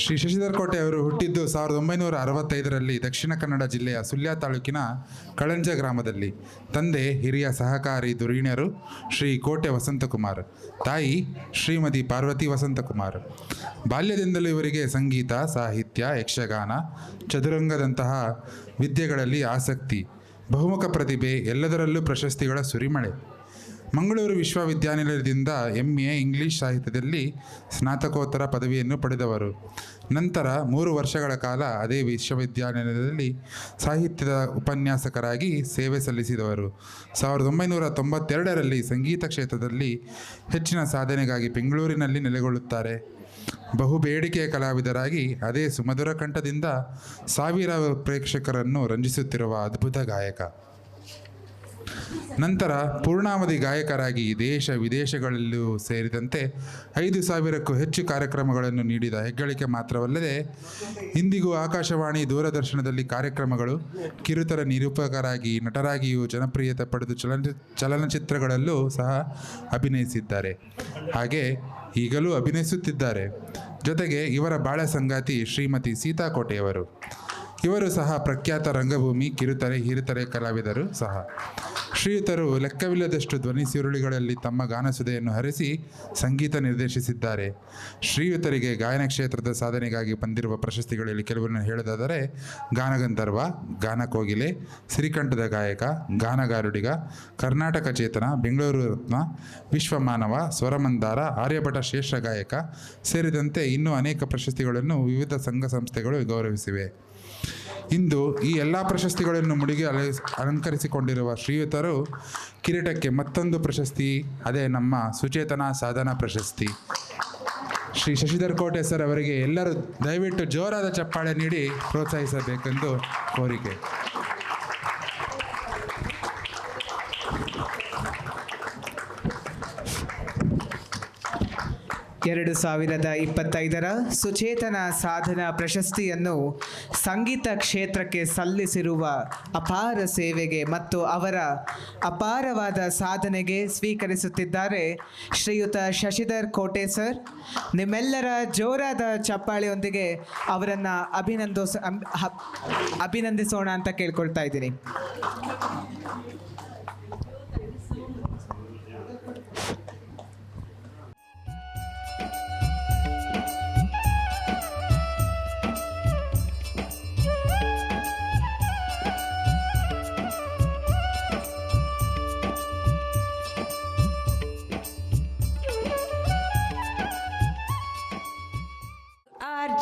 ಶ್ರೀ ಶಶಿಧರ್ ಕೋಟೆ ಅವರು ಹುಟ್ಟಿದ್ದು 1965ರಲ್ಲಿ ದಕ್ಷಿಣ ಕನ್ನಡ ಜಿಲ್ಲೆಯ ಸುಳ್ಯ ತಾಲೂಕಿನ ಕಳಂಜ ಗ್ರಾಮದಲ್ಲಿ. ತಂದೆ ಹಿರಿಯ ಸಹಕಾರಿ ಧುರೀಣರು ಶ್ರೀ ಕೋಟೆ ವಸಂತಕುಮಾರ್, ತಾಯಿ ಶ್ರೀಮತಿ ಪಾರ್ವತಿ ವಸಂತಕುಮಾರ್. ಬಾಲ್ಯದಿಂದಲೂ ಇವರಿಗೆ ಸಂಗೀತ, ಸಾಹಿತ್ಯ, ಯಕ್ಷಗಾನ, ಚದುರಂಗದಂತಹ ವಿದ್ಯೆಗಳಲ್ಲಿ ಆಸಕ್ತಿ, ಬಹುಮುಖ ಪ್ರತಿಭೆ, ಎಲ್ಲದರಲ್ಲೂ ಪ್ರಶಸ್ತಿಗಳ ಸುರಿಮಳೆ. ಮಂಗಳೂರು ವಿಶ್ವವಿದ್ಯಾನಿಲಯದಿಂದ MA ಇಂಗ್ಲಿಷ್ ಸಾಹಿತ್ಯದಲ್ಲಿ ಸ್ನಾತಕೋತ್ತರ ಪದವಿಯನ್ನು ಪಡೆದವರು. ನಂತರ 3 ವರ್ಷಗಳ ಕಾಲ ಅದೇ ವಿಶ್ವವಿದ್ಯಾನಿಲಯದಲ್ಲಿ ಸಾಹಿತ್ಯದ ಉಪನ್ಯಾಸಕರಾಗಿ ಸೇವೆ ಸಲ್ಲಿಸಿದವರು. 1992ರಲ್ಲಿ ಸಂಗೀತ ಕ್ಷೇತ್ರದಲ್ಲಿ ಹೆಚ್ಚಿನ ಸಾಧನೆಗಾಗಿ ಬೆಂಗಳೂರಿನಲ್ಲಿ ನೆಲೆಗೊಳ್ಳುತ್ತಾರೆ. ಬಹುಬೇಡಿಕೆಯ ಕಲಾವಿದರಾಗಿ ಅದೇ ಸುಮಧುರ ಕಂಠದಿಂದ ಸಾವಿರಾರು ಪ್ರೇಕ್ಷಕರನ್ನು ರಂಜಿಸುತ್ತಿರುವ ಅದ್ಭುತ ಗಾಯಕ. ನಂತರ ಪೂರ್ಣಾವಧಿ ಗಾಯಕರಾಗಿ ದೇಶ ವಿದೇಶಗಳಲ್ಲೂ ಸೇರಿದಂತೆ 5,000ಕ್ಕೂ ಹೆಚ್ಚು ಕಾರ್ಯಕ್ರಮಗಳನ್ನು ನೀಡಿದ ಹೆಗ್ಗಳಿಕೆ ಮಾತ್ರವಲ್ಲದೆ ಇಂದಿಗೂ ಆಕಾಶವಾಣಿ ದೂರದರ್ಶನದಲ್ಲಿ ಕಾರ್ಯಕ್ರಮಗಳು, ಕಿರುತೆರೆ ನಿರೂಪಕರಾಗಿ ನಟರಾಗಿಯೂ ಜನಪ್ರಿಯತೆ ಪಡೆದು ಚಲನಚಿತ್ರಗಳಲ್ಲೂ ಸಹ ಅಭಿನಯಿಸಿದ್ದಾರೆ. ಹಾಗೆ ಈಗಲೂ ಅಭಿನಯಿಸುತ್ತಿದ್ದಾರೆ. ಜೊತೆಗೆ ಇವರ ಬಾಳ ಸಂಗಾತಿ ಶ್ರೀಮತಿ ಸೀತಾ ಕೋಟೆಯವರು. ಇವರು ಸಹ ಪ್ರಖ್ಯಾತ ರಂಗಭೂಮಿ, ಕಿರುತೆರೆ, ಹಿರಿತೆರೆ ಕಲಾವಿದರು ಸಹ. ಶ್ರೀಯುತರು ಲೆಕ್ಕವಿಲ್ಲದಷ್ಟು ಧ್ವನಿ ಸುರುಳಿಗಳಲ್ಲಿ ತಮ್ಮ ಗಾನಸುಧೆಯನ್ನು ಹರಿಸಿ ಸಂಗೀತ ನಿರ್ದೇಶಿಸಿದ್ದಾರೆ. ಶ್ರೀಯುತರಿಗೆ ಗಾಯನ ಕ್ಷೇತ್ರದ ಸಾಧನೆಗಾಗಿ ಬಂದಿರುವ ಪ್ರಶಸ್ತಿಗಳಲ್ಲಿ ಕೆಲವನ್ನು ಹೇಳೋದಾದರೆ ಗಾನಗಂಧರ್ವ, ಗಾನಕೋಗಿಲೆ, ಸಿರಿಕಂಠದ ಗಾಯಕ, ಗಾನಗಾರುಡಿಗ, ಕರ್ನಾಟಕ ಚೇತನ, ಬೆಂಗಳೂರು ರತ್ನ, ವಿಶ್ವಮಾನವ, ಸ್ವರಮಂದಾರ, ಆರ್ಯಭಟ ಶ್ರೇಷ್ಠ ಗಾಯಕ ಸೇರಿದಂತೆ ಇನ್ನೂ ಅನೇಕ ಪ್ರಶಸ್ತಿಗಳನ್ನು ವಿವಿಧ ಸಂಘ ಸಂಸ್ಥೆಗಳು ಗೌರವಿಸಿವೆ. ಇಂದು ಈ ಎಲ್ಲ ಪ್ರಶಸ್ತಿಗಳನ್ನು ಮುಡಿಗೆ ಅಲಂಕರಿಸಿಕೊಂಡಿರುವ ಶ್ರೀಯುತರು ಕಿರೀಟಕ್ಕೆ ಮತ್ತೊಂದು ಪ್ರಶಸ್ತಿ, ಅದೇ ನಮ್ಮ ಸುಚೇತನ ಸಾಧನಾ ಪ್ರಶಸ್ತಿ. ಶ್ರೀ ಶಶಿಧರ್ ಕೋಟೆ ಸರ್ ಅವರಿಗೆ ಎಲ್ಲರೂ ದಯವಿಟ್ಟು ಜೋರಾದ ಚಪ್ಪಾಳೆ ನೀಡಿ ಪ್ರೋತ್ಸಾಹಿಸಬೇಕೆಂದು ಕೋರಿಕೆ. 2025 ಸುಚೇತನ ಸಾಧನಾ ಪ್ರಶಸ್ತಿಯನ್ನು ಸಂಗೀತ ಕ್ಷೇತ್ರಕ್ಕೆ ಸಲ್ಲಿಸಿರುವ ಅಪಾರ ಸೇವೆಗೆ ಮತ್ತು ಅವರ ಅಪಾರವಾದ ಸಾಧನೆಗೆ ಸ್ವೀಕರಿಸುತ್ತಿದ್ದಾರೆ ಶ್ರೀಯುತ ಶಶಿಧರ್ ಕೋಟೆ ಸರ್. ನಿಮ್ಮೆಲ್ಲರ ಜೋರಾದ ಚಪ್ಪಾಳೆಯೊಂದಿಗೆ ಅವರನ್ನು ಅಭಿನಂದಿಸೋಣ ಅಂತ ಕೇಳ್ಕೊಳ್ತಾ ಇದ್ದೀನಿ.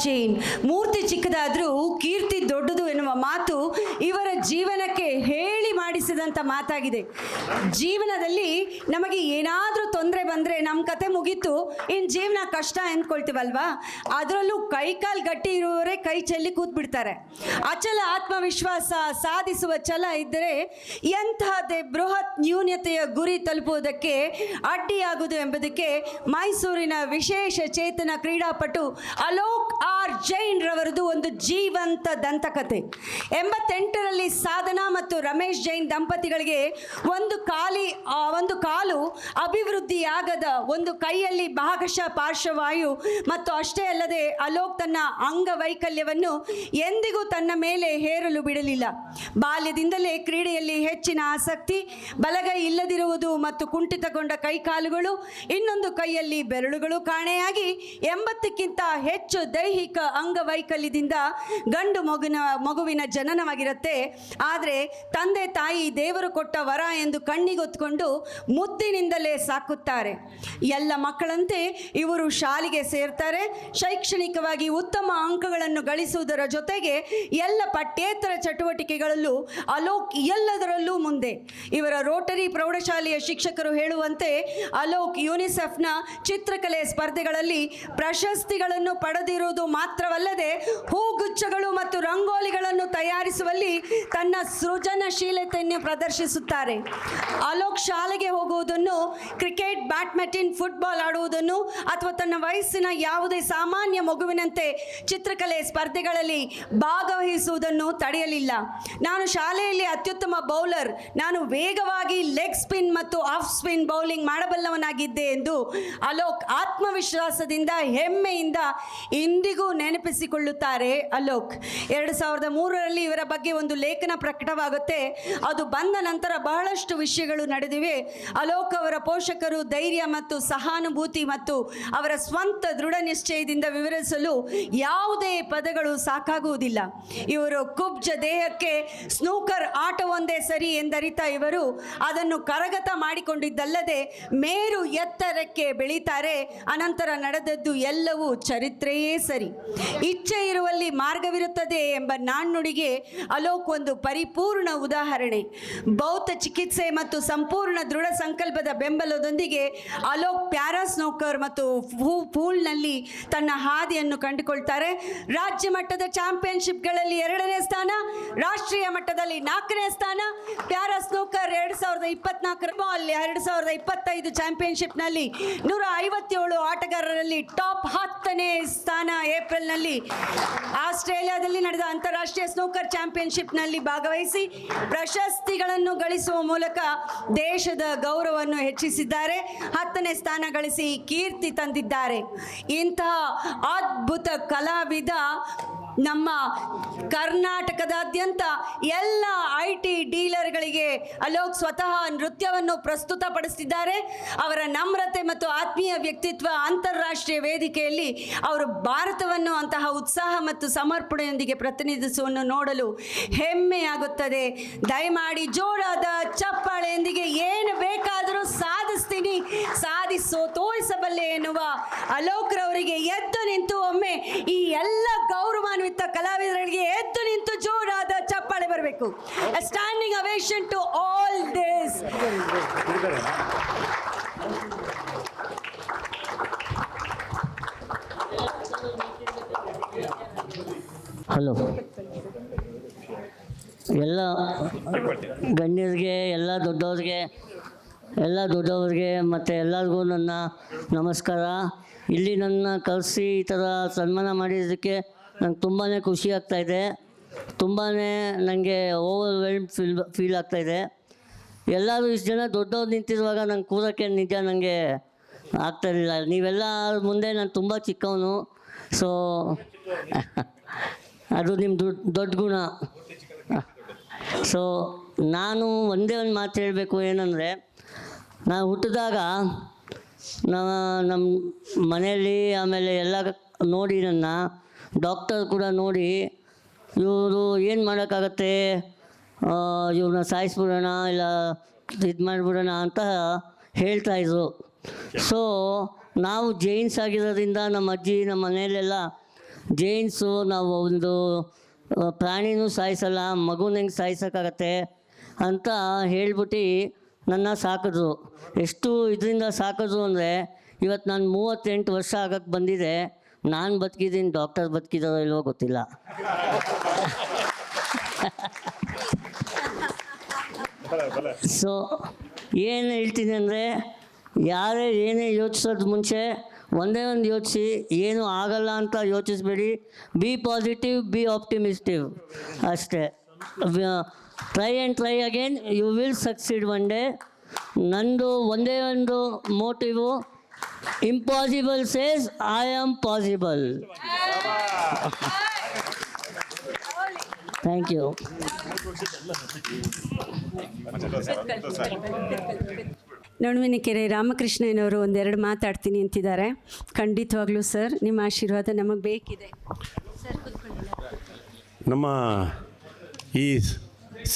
ಜೈನ್. ಮೂರ್ತಿ ಚಿಕ್ಕದಾದರೂ ಕೀರ್ತಿ ದೊಡ್ಡದು ಎನ್ನುವ ಮಾತು ಇವರ ಜೀವನಕ್ಕೆ ಹೇಳಿ ಮಾಡಿಸಿದಂಥ ಮಾತಾಗಿದೆ. ಜೀವನದಲ್ಲಿ ನಮಗೆ ಏನಾದರೂ ತೊಂದರೆ ಬಂದರೆ ನಮ್ಮ ಕತೆ ಮುಗೀತು, ಇನ್ನು ಜೀವನ ಕಷ್ಟ ಅಂದ್ಕೊಳ್ತೀವಲ್ವಾ, ಅದರಲ್ಲೂ ಕೈಕಾಲು ಗಟ್ಟಿ ಇರುವವರೇ ಕೈ ಚೆಲ್ಲಿ ಕೂತ್ಬಿಡ್ತಾರೆ. ಅಚಲ ಆತ್ಮವಿಶ್ವಾಸ, ಸಾಧಿಸುವ ಛಲ ಇದ್ದರೆ ಎಂತಹದ್ದೇ ಬೃಹತ್ ನ್ಯೂನತೆಯ ಗುರಿ ತಲುಪುವುದಕ್ಕೆ ಅಡ್ಡಿಯಾಗುವುದು ಎಂಬುದಕ್ಕೆ ಮೈಸೂರಿನ ವಿಶೇಷ ಚೇತನ ಕ್ರೀಡಾಪಟು ಅಲೋಕ್ ಆರ್ ಜೈನ್ ರವರದು ಒಂದು ಜೀವಂತ ದಂತಕತೆ. 88ರಲ್ಲಿ ಸಾಧನಾ ಮತ್ತು ರಮೇಶ್ ಜೈನ್ ದಂಪತಿಗಳಿಗೆ ಒಂದು ಕಾಲು ಅಭಿವೃದ್ಧಿಯಾಗದ, ಒಂದು ಕೈಯಲ್ಲಿ ಭಾಗಶಃ ಪಾರ್ಶ್ವವಾಯು ಮತ್ತು ಅಷ್ಟೇ ಅಲ್ಲದೆ ಅಲೋಕ್ ತನ್ನ ಅಂಗವೈಕಲ್ಯವನ್ನು ಎಂದಿಗೂ ತನ್ನ ಮೇಲೆ ಹೇರಲು ಬಿಡಲಿಲ್ಲ. ಬಾಲ್ಯದಿಂದಲೇ ಕ್ರೀಡೆಯಲ್ಲಿ ಹೆಚ್ಚಿನ ಆಸಕ್ತಿ, ಬಲಗೈ ಇಲ್ಲದಿರುವುದು ಮತ್ತು ಕುಂಠಿತಗೊಂಡ ಕೈಕಾಲುಗಳು, ಇನ್ನೊಂದು ಕೈಯಲ್ಲಿ ಬೆರಳುಗಳು ಕಾಣೆಯಾಗಿ 80ಕ್ಕಿಂತ ಹೆಚ್ಚು ದೈಹಿಕ ಅಂಗವೈಕಲ್ಯದಿಂದ ಗಂಡು ಮಗುವಿನ ಜನನವಾಗಿರುತ್ತೆ. ಆದರೆ ತಂದೆ ತಾಯಿ ದೇವರು ಕೊಟ್ಟ ವರ ಎಂದು ಕಣ್ಣಿಗೊತ್ಕೊಂಡು ಮುದ್ದಿನಿಂದಲೇ ಸಾಕುತ್ತಾರೆ. ಎಲ್ಲ ಮಕ್ಕಳಂತೆ ಇವರು ಶಾಲೆಗೆ ಸೇರ್ತಾರೆ. ಶೈಕ್ಷಣಿಕವಾಗಿ ಉತ್ತಮ ಅಂಕಗಳನ್ನು ಗಳಿಸುವುದರ ಜೊತೆಗೆ ಎಲ್ಲ ಪಠ್ಯೇತರ ಚಟುವಟಿಕೆಗಳಲ್ಲೂ ಅಲೋಕ್ ಎಲ್ಲದರಲ್ಲೂ ಮುಂದೆ. ಇವರ ರೋಟರಿ ಪ್ರೌಢಶಾಲೆಯ ಶಿಕ್ಷಕರು ಹೇಳುವಂತೆ ಅಲೋಕ್ ಯುನಿಸೆಫ್ನ ಚಿತ್ರಕಲೆ ಸ್ಪರ್ಧೆಗಳಲ್ಲಿ ಪ್ರಶಸ್ತಿಗಳನ್ನು ಪಡೆದಿರುವುದು ಮಾತ್ರವಲ್ಲದೆ ಹೂಗುಚ್ಛಗಳು ಮತ್ತು ರಂಗೋಲಿಗಳನ್ನು ತಯಾರಿಸುವಲ್ಲಿ ತನ್ನ ಸೃಜನಶೀಲತೆಯನ್ನು ಪ್ರದರ್ಶಿಸುತ್ತಾರೆ. ಅಲೋಕ್ ಶಾಲೆಗೆ ಹೋಗುವುದನ್ನು, ಕ್ರಿಕೆಟ್, ಬ್ಯಾಡ್ಮಿಂಟನ್, ಫುಟ್ಬಾಲ್ ಆಡುವುದನ್ನು ಅಥವಾ ತನ್ನ ವಯಸ್ಸಿನ ಯಾವುದೇ ಸಾಮಾನ್ಯ ಮಗುವಿನಂತೆ ಚಿತ್ರಕಲೆ ಸ್ಪರ್ಧೆಗಳಲ್ಲಿ ಭಾಗವಹಿಸುವುದನ್ನು ತಡೆಯಲಿಲ್ಲ. ನಾನು ಶಾಲೆಯಲ್ಲಿ ಅತ್ಯುತ್ತಮ ಬೌಲರ್, ನಾನು ವೇಗವಾಗಿ ಲೆಗ್ ಸ್ಪಿನ್ ಮತ್ತು ಆಫ್ ಸ್ಪಿನ್ ಬೌಲಿಂಗ್ ಮಾಡಬಲ್ಲವನಾಗಿದ್ದೆ ಎಂದು ಅಲೋಕ್ ಆತ್ಮವಿಶ್ವಾಸದಿಂದ ಹೆಮ್ಮೆಯಿಂದ ಇಂದಿಗೂ ನೆನಪಿಸಿಕೊಳ್ಳುತ್ತಾರೆ. ಅಲೋಕ್ 2003ರಲ್ಲಿ ಇವರ ಬಗ್ಗೆ ಒಂದು ಲೇಖನ ಪ್ರಕಟವಾಗುತ್ತೆ. ಅದು ಬಂದ ನಂತರ ಬಹಳಷ್ಟು ವಿಷಯಗಳು ನಡೆದಿವೆ. ಅಲೋಕ್ ಅವರ ಪೋಷಕರು ಧೈರ್ಯ ಮತ್ತು ಸಹಾನುಭೂತಿ ಮತ್ತು ಅವರ ಸ್ವಂತ ದೃಢ ನಿಶ್ಚಯದಿಂದ ವಿವರಿಸಲು ಯಾವುದೇ ಪದಗಳು ಸಾಕಾಗುವುದಿಲ್ಲ. ಇವರು ಕುಬ್ಜ ದೇಹಕ್ಕೆ ಸ್ನೂಕರ್ ಆಟವೊಂದೇ ಸರಿ ಎಂದರಿತ ಇವರು ಅದನ್ನು ಕರಗತ ಮಾಡಿಕೊಂಡಿದ್ದಲ್ಲದೆ ಮೇರು ಎತ್ತರಕ್ಕೆ ಬೆಳೀತಾರೆ. ಅನಂತರ ನಡೆದದ್ದು ಎಲ್ಲವೂ ಚರಿತ್ರೆಯೇ ಸರಿ. ಇಚ್ಛೆ ಇರುವಲ್ಲಿ ಮಾರ್ಗವಿರುತ್ತದೆ ಎಂಬ ನಾಣ್ಣುಡಿಗೆ ಅಲೋಕ್ ಒಂದು ಪರಿಪೂರ್ಣ ಉದಾಹರಣೆ. ಭೌತ ಚಿಕಿತ್ಸೆ ಮತ್ತು ಸಂಪೂರ್ಣ ದೃಢ ಸಂಕಲ್ಪದ ಬೆಂಬಲದೊಂದಿಗೆ ಅಲೋಕ್ ಪ್ಯಾರಾ ಸ್ನೋಕರ್ ಮತ್ತು ಪೂಲ್ನಲ್ಲಿ ತನ್ನ ಹಾದಿಯನ್ನು ಕಂಡುಕೊಳ್ತಾರೆ. ರಾಜ್ಯ ಮಟ್ಟದ ಚಾಂಪಿಯನ್ಶಿಪ್ಗಳಲ್ಲಿ 2ನೇ ಸ್ಥಾನ, ರಾಷ್ಟ್ರೀಯ ಮಟ್ಟದಲ್ಲಿ 4ನೇ ಸ್ಥಾನ. ಪ್ಯಾರಾ ಸ್ನೋಕರ್ 2024 ಬಾಲ್ 2025 ಚಾಂಪಿಯನ್ಶಿಪ್ನಲ್ಲಿ 157 ಆಟಗಾರರಲ್ಲಿ ಟಾಪ್ 10ನೇ ಸ್ಥಾನ. ಏಪ್ರಿಲ್ನಲ್ಲಿ ಆಸ್ಟ್ರೇಲಿಯಾದಲ್ಲಿ ನಡೆದ ಅಂತಾರಾಷ್ಟ್ರೀಯ ಸ್ನೂಕರ್ ಚಾಂಪಿಯನ್ಶಿಪ್ನಲ್ಲಿ ಭಾಗವಹಿಸಿ ಪ್ರಶಸ್ತಿಗಳನ್ನು ಗಳಿಸುವ ಮೂಲಕ ದೇಶದ ಗೌರವವನ್ನು ಹೆಚ್ಚಿಸಿದ್ದಾರೆ. 10ನೇ ಸ್ಥಾನ ಗಳಿಸಿ ಕೀರ್ತಿ ತಂದಿದ್ದಾರೆ. ಇಂತಹ ಅದ್ಭುತ ಕಲಾವಿದ ನಮ್ಮ ಕರ್ನಾಟಕದಾದ್ಯಂತ ಎಲ್ಲ IT ಡೀಲರ್ಗಳಿಗೆ ಅಲೋಕ್ ಸ್ವತಃ ನೃತ್ಯವನ್ನು ಪ್ರಸ್ತುತಪಡಿಸಿದ್ದಾರೆ. ಅವರ ನಮ್ರತೆ ಮತ್ತು ಆತ್ಮೀಯ ವ್ಯಕ್ತಿತ್ವ ಅಂತಾರಾಷ್ಟ್ರೀಯ ವೇದಿಕೆಯಲ್ಲಿ ಅವರು ಭಾರತವನ್ನು ಅಂತಹ ಉತ್ಸಾಹ ಮತ್ತು ಸಮರ್ಪಣೆಯೊಂದಿಗೆ ಪ್ರತಿನಿಧಿಸುವನ್ನು ನೋಡಲು ಹೆಮ್ಮೆಯಾಗುತ್ತದೆ. ದಯಮಾಡಿ ಜೋರಾದ ಚಪ್ಪಾಳೆಯೊಂದಿಗೆ ಏನು ಬೇಕಾದರೂ ಸಾಧಿಸ್ತೀನಿ, ತೋರಿಸಬಲ್ಲೆ ಎನ್ನುವ ಅಲೋಕ್ರವರಿಗೆ ಎದ್ದು ನಿಂತು ಒಮ್ಮೆ ಈ ಎಲ್ಲ ಗೌರವಾನ್ವಿತ ಕಲಾವಿದರಿಗೆ ಎದ್ದು ನಿಂತು ಜೋರಾದ ಚಪ್ಪಾಳೆ ಬರಬೇಕು. Standing ovation to all this. Hello, ಎಲ್ಲ ಗಣ್ಯರಿಗೆ, ಎಲ್ಲ ದೊಡ್ಡವ್ರಿಗೆ ಮತ್ತು ಎಲ್ಲರಿಗೂ ನನ್ನ ನಮಸ್ಕಾರ. ಇಲ್ಲಿ ನನ್ನ ಕರೆಸಿ ಈ ಥರ ಸನ್ಮಾನ ಮಾಡಿದ್ದಕ್ಕೆ ನಂಗೆ ತುಂಬಾ ಖುಷಿ ಆಗ್ತಾಯಿದೆ. ತುಂಬಾ ನನಗೆ ಓವರ್ವೆಲ್ಮ್ ಫೀಲ್ ಆಗ್ತಾಯಿದೆ. ಎಲ್ಲರೂ ಇಷ್ಟು ಜನ ದೊಡ್ಡವ್ರು ನಿಂತಿರುವಾಗ ನಂಗೆ ಕೂರೋಕ್ಕೆ ನಿಜ ನನಗೆ ಆಗ್ತಾಯಿರಲಿಲ್ಲ. ನೀವೆಲ್ಲ ಮುಂದೆ ನಾನು ತುಂಬ ಚಿಕ್ಕವನು. ಸೊ ಅದು ನಿಮ್ಮ ದೊಡ್ಡ ಗುಣ. ಸೊ ನಾನು ಒಂದೇ ಒಂದು ಮಾತು ಹೇಳಬೇಕು, ಏನಂದರೆ ನಾನು ಹುಟ್ಟಿದಾಗ ನಮ್ಮ ಮನೆಯಲ್ಲಿ ಆಮೇಲೆ ಎಲ್ಲ ನೋಡಿ ನನ್ನ ಡಾಕ್ಟರ್ ಕೂಡ ನೋಡಿ ಇವರು ಏನು ಮಾಡೋಕ್ಕಾಗತ್ತೆ, ಇವ್ರನ್ನ ಸಾಯಿಸ್ಬಿಡೋಣ ಇಲ್ಲ ಇದು ಮಾಡಿಬಿಡೋಣ ಅಂತ ಹೇಳ್ತಾಯಿದ್ರು. ಸೊ ನಾವು ಜೈನ್ಸ್ ಆಗಿರೋದ್ರಿಂದ ನಮ್ಮ ಅಜ್ಜಿ ನಮ್ಮ ಮನೆಯಲ್ಲೆಲ್ಲ ಜೈನ್ಸು, ನಾವು ಒಂದು ಪ್ರಾಣಿನೂ ಸಾಯಿಸಲ್ಲ, ಮಗುನ ಹೆಂಗೆ ಸಾಯಿಸೋಕ್ಕಾಗತ್ತೆ ಅಂತ ಹೇಳ್ಬಿಟ್ಟು ನನ್ನ ಸಾಕಿದ್ರು. ಎಷ್ಟು ಇದರಿಂದ ಸಾಕಿದ್ರು ಅಂದರೆ ಇವತ್ತು ನಾನು 38 ವರ್ಷ ಆಗಕ್ಕೆ ಬಂದಿದೆ. ನಾನು ಬದುಕಿದ್ದೀನಿ, ಡಾಕ್ಟರ್ ಬದುಕಿದಾರೋ ಇಲ್ವೋ ಗೊತ್ತಿಲ್ಲ. ಸೊ ಏನು ಹೇಳ್ತೀನಿ ಅಂದರೆ, ಯಾರೇ ಏನೇ ಯೋಚಿಸೋದು ಮುಂಚೆ ಒಂದೇ ಒಂದು ಯೋಚಿಸಿ, ಏನೂ ಆಗಲ್ಲ ಅಂತ ಯೋಚಿಸ್ಬೇಡಿ. ಬಿ ಪಾಸಿಟಿವ್, ಬಿ ಆಪ್ಟಿಮಿಸ್ಟಿವ್ ಅಷ್ಟೇ. Try and try again, you will succeed one day. ನಂದು ಒಂದೇ ಒಂದು motive, impossible says I am possible. Thank you. Naduvinakere ರಾಮಕೃಷ್ಣಯ್ಯನವರು ಒಂದೆರಡು ಮಾತಾಡ್ತೀನಿ ಅಂತಿದ್ದಾರೆ. ಖಂಡಿತವಾಗ್ಲೂ ಸರ್, ನಿಮ್ಮ ಆಶೀರ್ವಾದ ನಮಗೆ ಬೇಕಿದೆ. ನಮ್ಮ ಈ